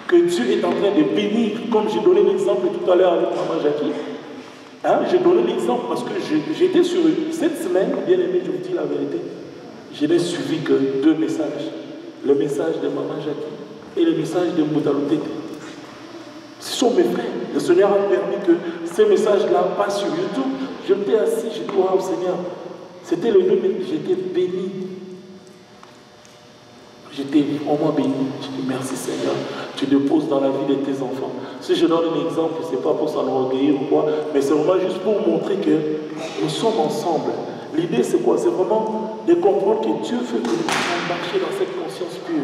que Dieu est en train de bénir, comme j'ai donné l'exemple tout à l'heure avec Maman Jackie. Hein, j'ai donné l'exemple parce que j'étais sur cette semaine, bien aimé, je vous dis la vérité, je n'ai suivi que 2 messages. Le message de Maman Jackie et le message de Moudaloté. Ce sont mes frères. Le Seigneur a permis que ces messages-là passent sur YouTube. Je m'étais assis, j'ai dit, waouh Seigneur, c'était le 2 mai, j'étais béni. J'étais vraiment béni. Je dis merci Seigneur, tu déposes dans la vie de tes enfants. Si je donne un exemple, ce n'est pas pour s'enorgueillir ou quoi, mais c'est vraiment juste pour montrer que nous sommes ensemble. L'idée c'est quoi? C'est vraiment de comprendre que Dieu veut que nous puissions marcher dans cette conscience pure.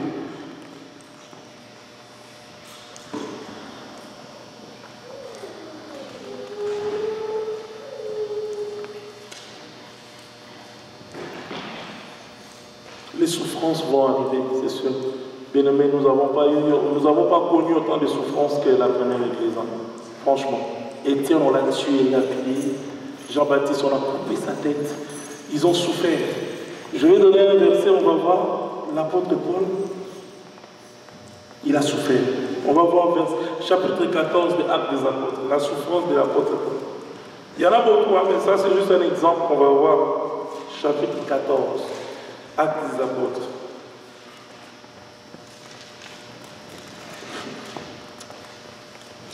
Les souffrances vont arriver, c'est sûr. Bien aimé, nous n'avons pas connu autant de souffrances que la première église. Franchement. Étienne, on l'a tué, il a plié. Jean-Baptiste, on a coupé sa tête. Ils ont souffert. Je vais donner un verset, on va voir l'apôtre Paul. Il a souffert. On va voir chapitre 14 de Actes des Apôtres, la souffrance de l'apôtre Paul. Il y en a beaucoup, mais ça c'est juste un exemple qu'on va voir. Chapitre 14. Actes des Apôtres.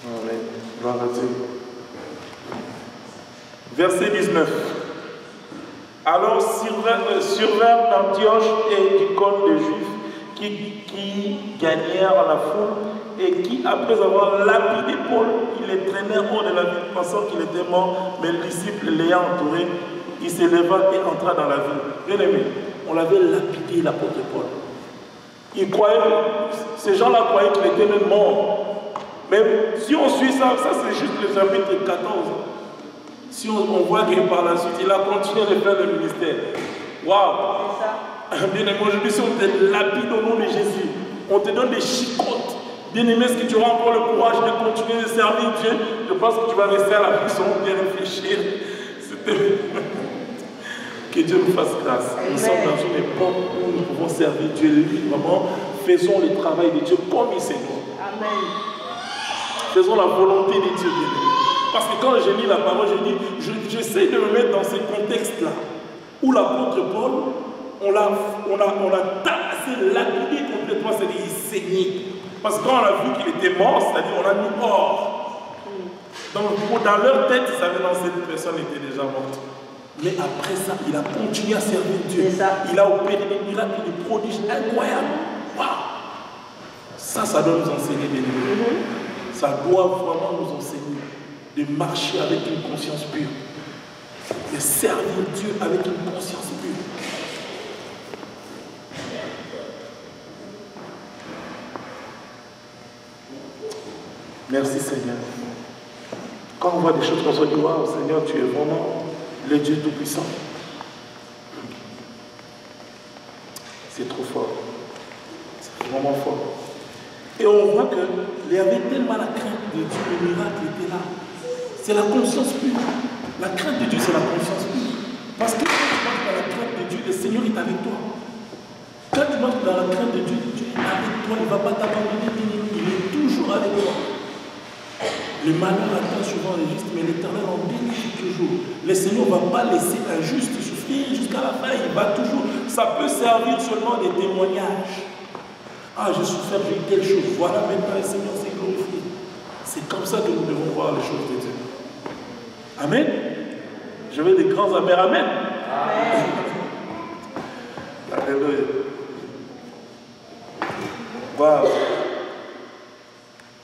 Amen. Gloire à Dieu. Verset 19. Alors survinrent d'Antioche et d'Icône des Juifs qui gagnèrent la foule et qui, après avoir lapidé Paul, ils les traînèrent hors de la ville, pensant qu'il était mort, mais le disciple l'ayant entouré, il s'éleva et entra dans la ville. Bien aimé, on l'avait lapidé, l'apôtre Paul. Ils croyaient, ces gens-là croyaient qu'il était même mort. Mais si on suit ça, ça c'est juste le chapitre 14. Si on voit que par la suite, il a continué de faire le ministère. Waouh! Bien aimé, aujourd'hui, si on te lapide au nom de Jésus, on te donne des chicottes. Bien aimé, est-ce que tu auras encore le courage de continuer de servir Dieu? Je pense que tu vas rester à la prison, bien réfléchir. Que Dieu nous fasse grâce. Nous sommes dans une époque où nous pouvons servir Dieu librement. Faisons le travail de Dieu comme il s'est dit. Amen. Faisons la volonté de Dieu. Parce que quand je lis la parole, j'essaie de me mettre dans ce contexte-là, où l'apôtre Paul, on l'a tassé, lapidé complètement, c'est-à-dire saigné. Parce que quand on a vu qu'il était mort, c'est-à-dire on l'a mis hors. Dans leur tête, ils savaient que cette personne était déjà morte. Mais après ça, il a continué à servir Dieu. Il a opéré des miracles, des prodiges incroyables. Waouh! Ça doit nous enseigner, bien aimés. Ça doit vraiment nous enseigner de marcher avec une conscience pure. De servir Dieu avec une conscience pure. Merci Seigneur. Quand on voit des choses comme ça, on dit, waouh Seigneur, tu es vraiment le Dieu Tout-Puissant. C'est trop fort. C'est vraiment fort. Et on voit qu'il y avait tellement la crainte de Dieu, le miracle était là. C'est la conscience pure. La crainte de Dieu, c'est la conscience pure. Parce que quand tu marches dans la crainte de Dieu, le Seigneur est avec toi. Quand tu marches dans la crainte de Dieu, Dieu est avec toi, il ne va pas t'abandonner, il est toujours avec toi. Le malheur attend souvent le juste, mais l'Éternel en bénit toujours. Le Seigneur ne va pas laisser un juste souffrir jusqu'à la fin. Il va toujours. Ça peut servir seulement des témoignages. Ah, j'ai souffert, j'ai eu telle chose. Voilà, maintenant le Seigneur s'est glorifié. C'est comme ça que nous devons voir les choses de Dieu. Amen. Je veux des grands amers. Amen. Amen. Alléluia. Waouh.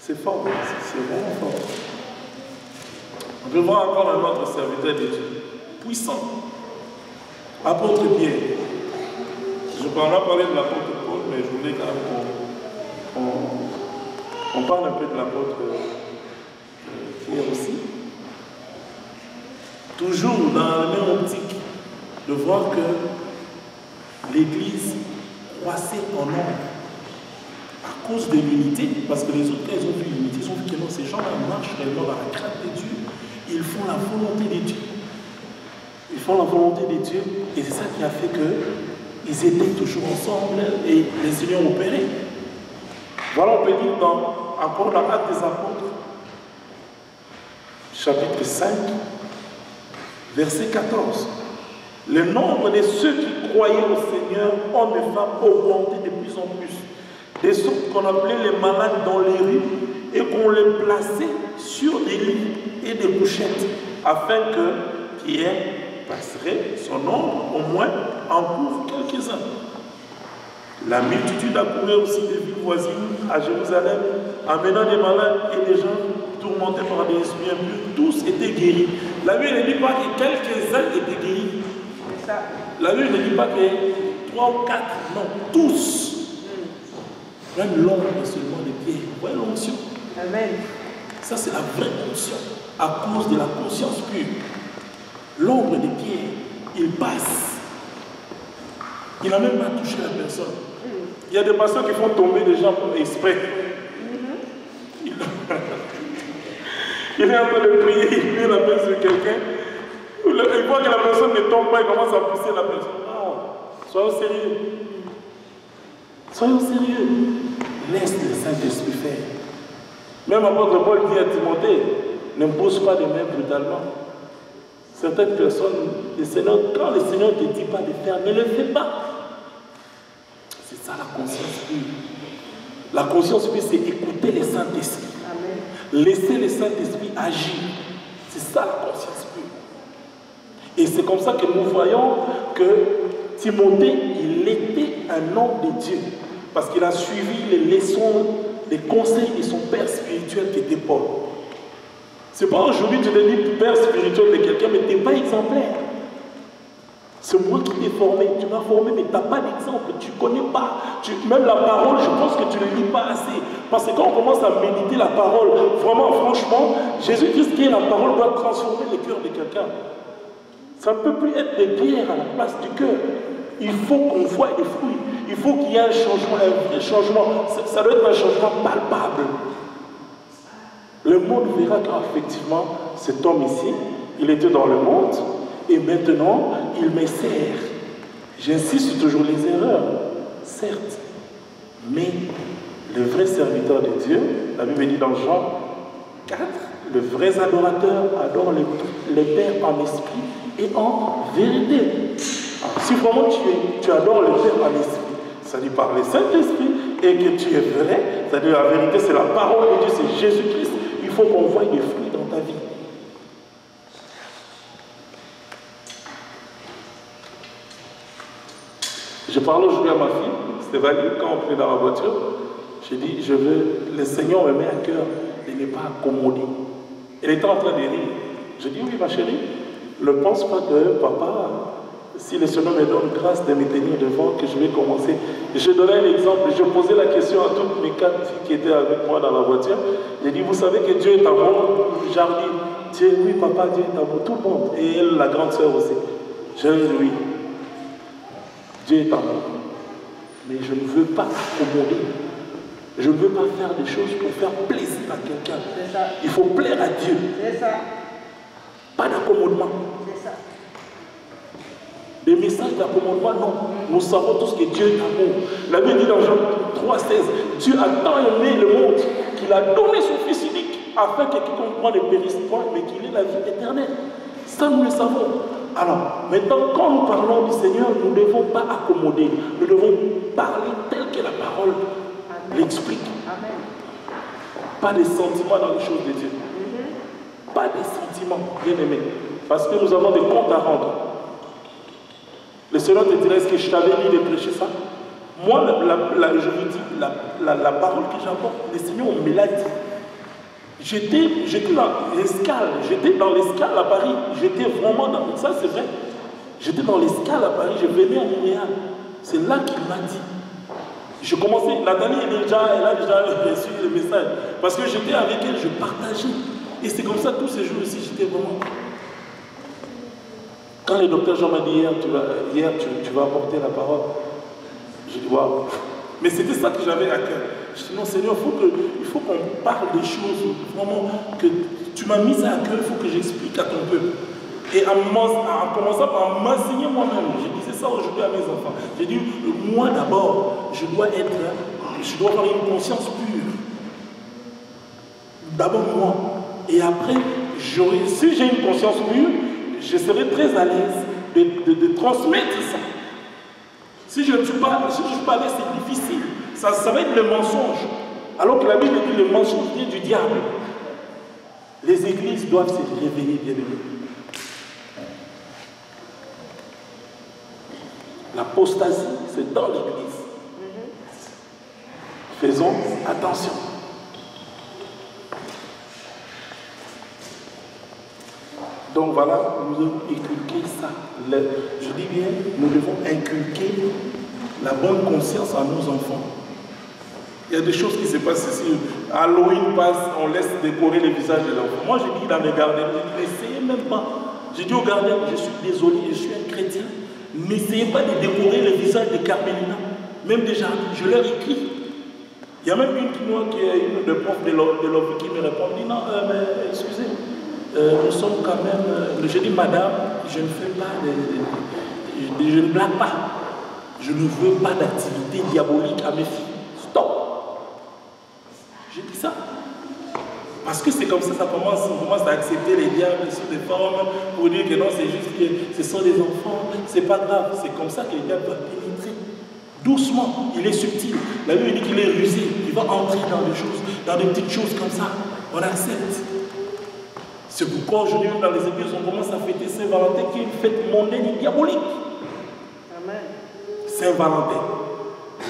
C'est fort, c'est vraiment fort. On peut voir encore un autre serviteur de Dieu, puissant, apôtre Pierre. Je peux en parler de l'apôtre Paul, mais je voulais quand même qu'on parle un peu de l'apôtre Pierre aussi. toujours dans la même optique de voir que l'Église croissait en nombre à cause de l'unité, parce que les autres, quand ils ont vu l'unité, ils ont vu que non, ces gens-là marchent réellement dans la crainte de Dieu, ils font la volonté de Dieu. Ils font la volonté de Dieu, et c'est ça qui a fait qu'ils étaient toujours ensemble et le Seigneur opérait. Voilà, on peut dire encore dans l'Acte des Apôtres, chapitre 5, verset 14. Le nombre de ceux qui croyaient au Seigneur, hommes et femmes, augmentait de plus en plus. De sorte qu'on appelait les malades dans les rues et qu'on les plaçait sur des lits et des couchettes, afin que Pierre passerait son nombre, au moins en couvre quelques-uns. La multitude accourait aussi des villes voisines à Jérusalem, amenant des malades et des gens tourmentés par des esprits impurs. Tous étaient guéris. La Bible ne dit pas que quelques-uns étaient guéris. La Bible ne dit pas que 3 ou 4, non, tous. Même l'ombre seulement de Pierre. Vous voyez l'onction? Amen. Ça, c'est la vraie onction, à cause de la conscience pure. L'ombre de Pierre, il passe. Il n'a même pas touché la personne. Il y a des pasteurs qui font tomber des gens exprès. Il est en train de prier, il met la main sur quelqu'un. Il voit que la personne ne tombe pas, il commence à pousser la personne. Non, soyons sérieux. Soyons sérieux. Laisse le Saint-Esprit faire. Même apôtre Paul dit à Timothée, n'impose pas les mains brutalement. Certaines personnes, quand le Seigneur ne te dit pas de faire, ne le fais pas. C'est ça la conscience pure. La conscience pure, c'est écouter le Saint-Esprit. Laisser le Saint-Esprit agir. C'est ça la conscience pure. Et c'est comme ça que nous voyons que Timothée, il était un homme de Dieu. Parce qu'il a suivi les leçons, les conseils de son père spirituel qui était Paul. C'est pas aujourd'hui tu deviens père spirituel de quelqu'un, mais tu n'es pas exemplaire. C'est moi qui t'ai formé. Tu m'as formé, mais tu n'as pas d'exemple. Tu ne connais pas. Même la parole, je pense que tu ne lis pas assez. Parce que quand on commence à méditer la parole, vraiment, franchement, Jésus-Christ qui est la parole doit transformer le cœur de quelqu'un. Ça ne peut plus être des pierres à la place du cœur. Il faut qu'on voie des fruits. Il faut qu'il y ait un changement. Ça doit être un changement palpable. Le monde verra qu'effectivement, cet homme ici, il était dans le monde et maintenant, il me sert. J'insiste sur toujours les erreurs, certes. Mais le vrai serviteur de Dieu, la Bible dit dans Jean 4, le vrai adorateur adore le Père en esprit et en vérité. Alors, si vraiment tu adores le Père en esprit, ça dit par le Saint-Esprit, et que tu es vrai, c'est-à-dire la vérité, c'est la parole de Dieu, c'est Jésus-Christ, il faut qu'on voie des fruits dans ta vie. Je parlais aujourd'hui à ma fille, Stéphanie, quand on prenait dans la voiture, j'ai dit, le Seigneur me met à cœur de ne pas accommoder. Elle était en train de rire. Je dis, oui ma chérie, ne pense pas que papa, si le Seigneur me donne grâce de me tenir devant, que je vais commencer. Je donnais un exemple, je posais la question à toutes mes 4 filles qui étaient avec moi dans la voiture. J'ai dit, vous savez que Dieu est amour? J'ai dit, Dieu, oui papa, Dieu est amour, tout le monde. Et elle, la grande sœur aussi. J'ai dit, oui. Dieu est amour. Mais je ne veux pas accommoder. Je ne veux pas faire des choses pour faire plaisir à quelqu'un. Il faut plaire à Dieu. Pas d'accommodement. Des messages d'accommodement, non. Nous savons tous que Dieu est amour. La Bible dit dans Jean 3,16, Dieu a tant aimé le monde qu'il a donné son Fils unique afin que quiconque ne périsse point, mais qu'il ait la vie éternelle. Ça, nous le savons. Alors, maintenant, quand nous parlons du Seigneur, nous ne devons pas accommoder. Nous devons parler tel que la parole l'explique. Pas des sentiments dans les choses de Dieu. Pas des sentiments, bien aimés. Parce que nous avons des comptes à rendre. Le Seigneur te dirait, est-ce que je t'avais dit de prêcher ça? Moi, je vous dis, la parole que j'apporte, le Seigneur me l'a dit. J'étais dans l'escale à Paris. J'étais vraiment dans... Ça, c'est vrai. J'étais dans l'escale à Paris. Je venais à Montréal. C'est là qu'il m'a dit. Je commençais... Nathalie, elle a déjà reçu le message. Parce que j'étais avec elle, je partageais. Et c'est comme ça, tous ces jours aussi, j'étais vraiment... Quand le docteur Jean m'a dit hier, tu vas apporter la parole, j'ai dit waouh. Mais c'était ça que j'avais à cœur. Je dis non Seigneur, il faut qu'on parle des choses, vraiment, que tu m'as mis ça à cœur, il faut que j'explique à ton peuple. Et en commençant par m'enseigner moi-même, je disais ça aujourd'hui à mes enfants. J'ai dit, moi d'abord, je dois avoir une conscience pure. D'abord moi. Et après, si j'ai une conscience pure, je serai très à l'aise de transmettre ça. Si je ne suis pas à l'aise, c'est difficile. Ça va être le mensonge. Alors que la Bible dit le mensonge vient du diable. Les églises doivent se réveiller, bien aimés. L'apostasie, c'est dans l'église. Faisons attention. Donc voilà, nous devons inculquer ça. Je dis bien, nous devons inculquer la bonne conscience à nos enfants. Il y a des choses qui se passent ici. Halloween passe, on laisse décorer les visages de l'enfant. Moi, j'ai dit dans mes gardiens, n'essayez même pas. J'ai dit aux gardiens, je suis désolé, je suis un chrétien. N'essayez pas de décorer le visage de Carmélina. Même déjà, je leur écris. Il y a même une de prof de l'OVI qui me répond, dit non, mais excusez, nous sommes quand même. Je dis, madame, je ne fais pas je ne blague pas. Je ne veux pas d'activité diabolique à mes filles. Stop. J'ai dit ça. Parce que c'est comme ça, on commence à accepter les diables sur des formes pour dire que non, c'est juste que ce sont des enfants, c'est pas grave. C'est comme ça que les diables doivent pénétrer. Doucement, il est subtil. La Bible dit qu'il est rusé. Il va entrer dans des choses, dans des petites choses comme ça. On accepte. C'est pourquoi aujourd'hui, dans les églises, on commence à fêter Saint-Valentin, qui est une fête mondaine et diabolique. Amen. Saint-Valentin.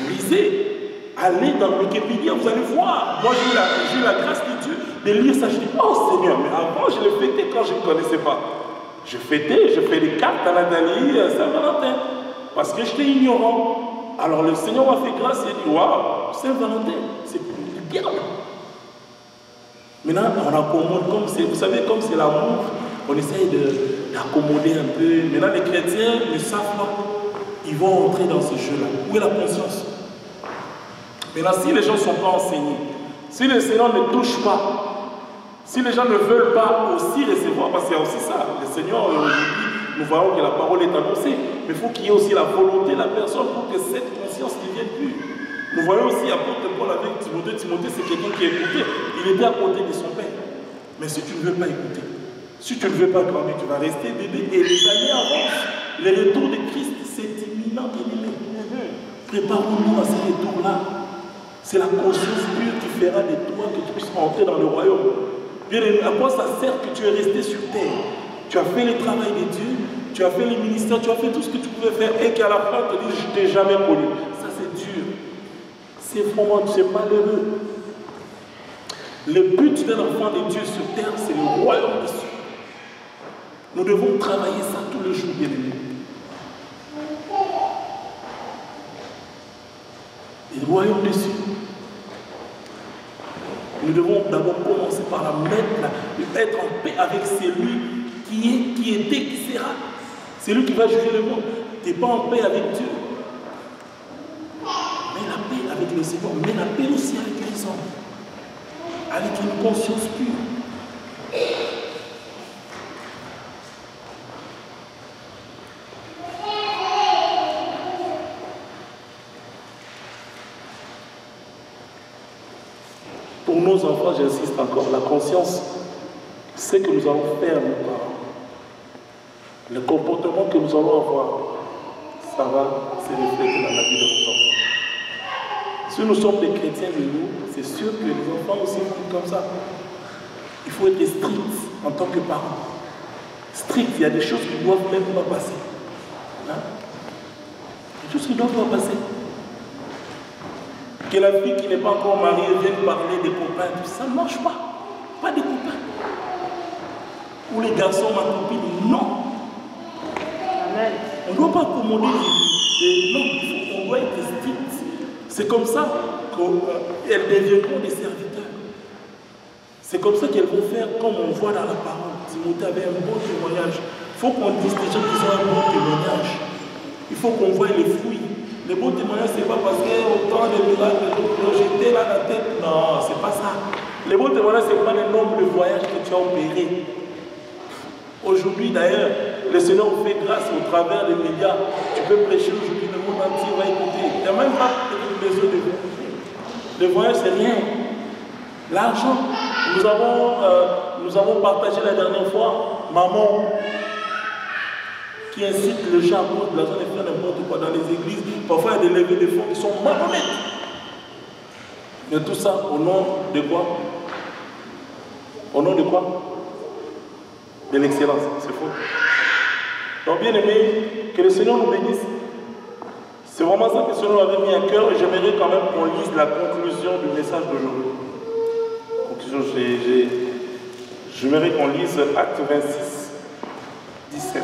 Lisez, allez dans le Wikipédia, vous allez voir. Moi, j'ai eu la grâce de Dieu de lire ça. Je dis, oh Seigneur, mais avant, je le fêtais quand je ne connaissais pas. Je fais des cartes à Nathalie, Saint-Valentin, parce que j'étais ignorant. Alors le Seigneur m'a fait grâce et dit, waouh, Saint-Valentin, c'est le diable. Maintenant, on accommode, vous savez, comme c'est l'amour, on essaye d'accommoder un peu. Maintenant, les chrétiens ne savent pas. Ils vont entrer dans ce jeu-là. Où est la conscience? Maintenant, si les gens ne sont pas enseignés, si le Seigneur ne touche pas, si les gens ne veulent pas aussi recevoir, parce qu'il y a aussi ça, le Seigneur, aujourd'hui, nous voyons que la parole est annoncée, mais il faut qu'il y ait aussi la volonté de la personne pour que cette conscience devienne pure. Nous voyons aussi apôtre Paul avec Timothée. Timothée, c'est quelqu'un qui écoutait. Il était à côté de son père. Mais si tu ne veux pas écouter, si tu ne veux pas grandir, tu vas rester bébé. Et les années avancent. Le retour de Christ, c'est imminent, bien-aimé. Préparons-nous à ce retour-là. C'est la conscience pure qui fera de toi que tu puisses entrer dans le royaume. Bien-aimé, à quoi ça sert que tu es resté sur terre? Tu as fait le travail de Dieu, tu as fait le ministère, tu as fait tout ce que tu pouvais faire et qu'à la fin, tu te dis, je ne t'ai jamais connu. Ça, c'est dur. C'est vraiment, c'est malheureux. Le but d'un enfant de Dieu sur terre, c'est le royaume des cieux. Nous devons travailler ça tous les jours, bien aimés. Le royaume des cieux. Nous devons d'abord commencer par être en paix avec celui qui était, qui sera. C'est lui qui va juger le monde. Tu n'es pas en paix avec Dieu. Mais la paix avec le Seigneur, mais la paix aussi avec les hommes. Avec une conscience pure. Pour nos enfants, j'insiste encore, la conscience, c'est que nous allons faire nos parents. Le comportement que nous allons avoir, ça va se refléter dans la vie de nos enfants. Si nous sommes des chrétiens de nous, c'est sûr que les enfants aussi vont comme ça. Il faut être strict en tant que parent. Strict, il y a des choses qui doivent même pas passer. Hein? Des choses qui doivent pas passer. Que la fille qui n'est pas encore mariée vienne parler des copains, ça ne marche pas. Pas des copains. Ou les garçons, ma copine, non. Amen. On ne doit pas accommoder non, on doit être strict. C'est comme ça qu'elles deviendront des serviteurs. C'est comme ça qu'elles vont faire comme on voit dans la parole. Timothée avait un bon témoignage. faut qu'on dise des gens qui ont un bon témoignage. Il faut qu'on voie les fruits. Les bons témoignages, ce n'est pas parce qu'autant de miracles, j'étais là dans la tête. Non, ce n'est pas ça. Les bons témoignages, ce n'est pas le nombre de voyages que tu as opérés. Aujourd'hui, d'ailleurs, le Seigneur fait grâce au travers des médias. Tu peux prêcher aujourd'hui, le monde entier va écouter. Il n'y a même pas besoin de voyager. Le voyage, c'est rien. L'argent, nous avons partagé la dernière fois, maman qui incite les gens à prendre de l'argent et faire n'importe quoi dans les églises. Parfois, il y a des levées de fonds qui sont malhonnêtes. Mais tout ça, au nom de quoi? Au nom de quoi? De l'excellence, c'est faux. Donc, bien aimé, que le Seigneur nous bénisse. C'est vraiment ça que le Seigneur avait mis à cœur et j'aimerais quand même qu'on lise la conclusion du message d'aujourd'hui. J'aimerais qu'on lise Acte 26, 17.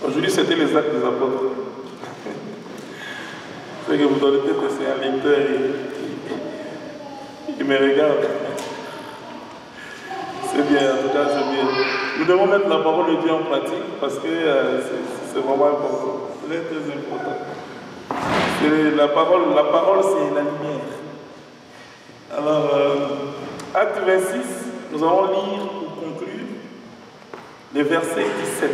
Aujourd'hui, c'était les actes des apôtres. C'est que vous donnez peut-être que c'est un lecteur et il me regarde. C'est bien, en tout cas, c'est bien. Nous devons mettre la parole de Dieu en pratique parce que c'est vraiment important. C'est très important. La parole c'est la lumière. Alors, Acte 26, nous allons lire ou conclure les versets 17.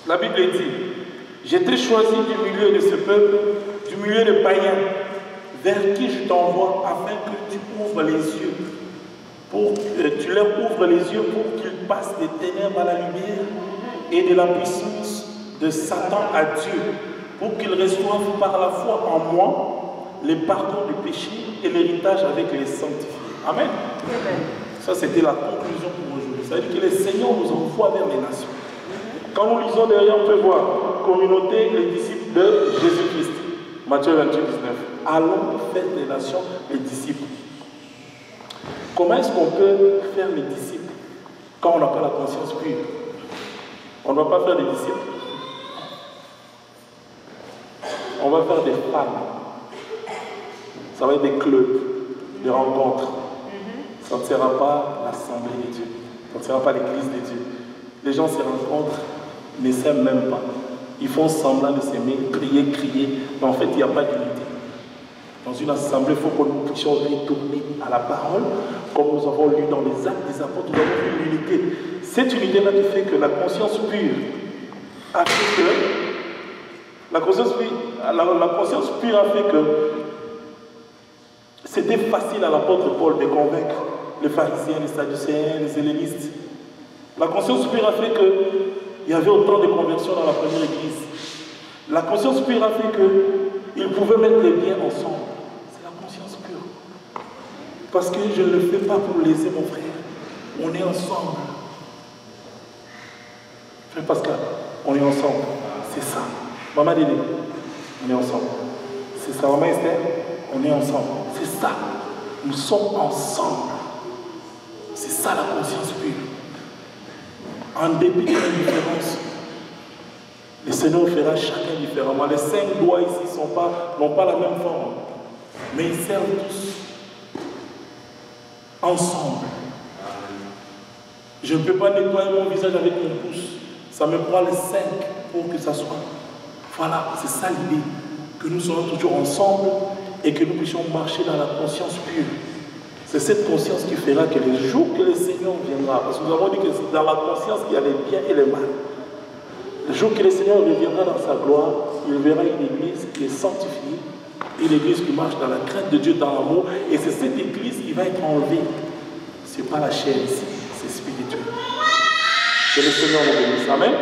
La Bible dit: j'étais choisi du milieu de ce peuple, du milieu des païens, vers qui je t'envoie afin que tu ouvres les yeux. Tu leur ouvres les yeux pour qu'ils passent des ténèbres à la lumière et de la puissance de Satan à Dieu, pour qu'ils reçoivent par la foi en moi les pardons du péché et l'héritage avec les sanctifiés. Amen. Ça, c'était la conclusion pour aujourd'hui. Ça veut dire que le Seigneur nous envoie vers les nations. Quand nous lisons derrière, on peut voir communauté, les disciples de Jésus-Christ. Matthieu 28, 19. Allons faire des nations les disciples. Comment est-ce qu'on peut faire les disciples quand on n'a pas la conscience pure? On ne va pas faire des disciples. On va faire des femmes. Ça va être des clubs, des rencontres. Ça ne sera pas l'assemblée de Dieu. Ça ne sera pas l'église de Dieu. Les gens se rencontrent, ne s'aiment même pas. Ils font semblant de s'aimer, crier, mais en fait, il n'y a pas d'unité. Dans une assemblée, il faut que nous puissions retourner à la parole, comme nous avons lu dans les actes des apôtres, nous avons vu l'unité. Cette unité-là qui fait que la conscience pure a fait que la conscience pure a fait que c'était facile à l'apôtre Paul de convaincre les pharisiens, les sadducéens, les hellénistes. La conscience pure a fait qu'il y avait autant de conversions dans la première église. La conscience pure a fait qu'ils pouvaient mettre les biens ensemble. C'est la conscience pure. Parce que je ne le fais pas pour léser mon frère. On est ensemble. Frère Pascal, on est ensemble. C'est ça. Maman Dédé, on est ensemble. C'est ça. Maman Esther, on est ensemble. C'est ça. Nous sommes ensemble. C'est ça la conscience pure. En dépit de la différence, le Seigneur fera chacun différemment. Les 5 doigts ici n'ont pas la même forme, mais ils servent tous ensemble. Je ne peux pas nettoyer mon visage avec mon pouce. Ça me prend les 5 pour que ça soit. Voilà, c'est ça l'idée. Que nous soyons toujours ensemble et que nous puissions marcher dans la conscience pure. C'est cette conscience qui fera que les jours que le Seigneur viendra, parce que nous avons dit que c'est dans la conscience qu'il y a les biens et les mal. Le jour que le Seigneur reviendra dans sa gloire, il verra une église qui est sanctifiée, une église qui marche dans la crainte de Dieu, dans l'amour, et c'est cette église qui va être enlevée. Ce n'est pas la chair ici, c'est spirituel. Que le Seigneur nous bénisse. Amen.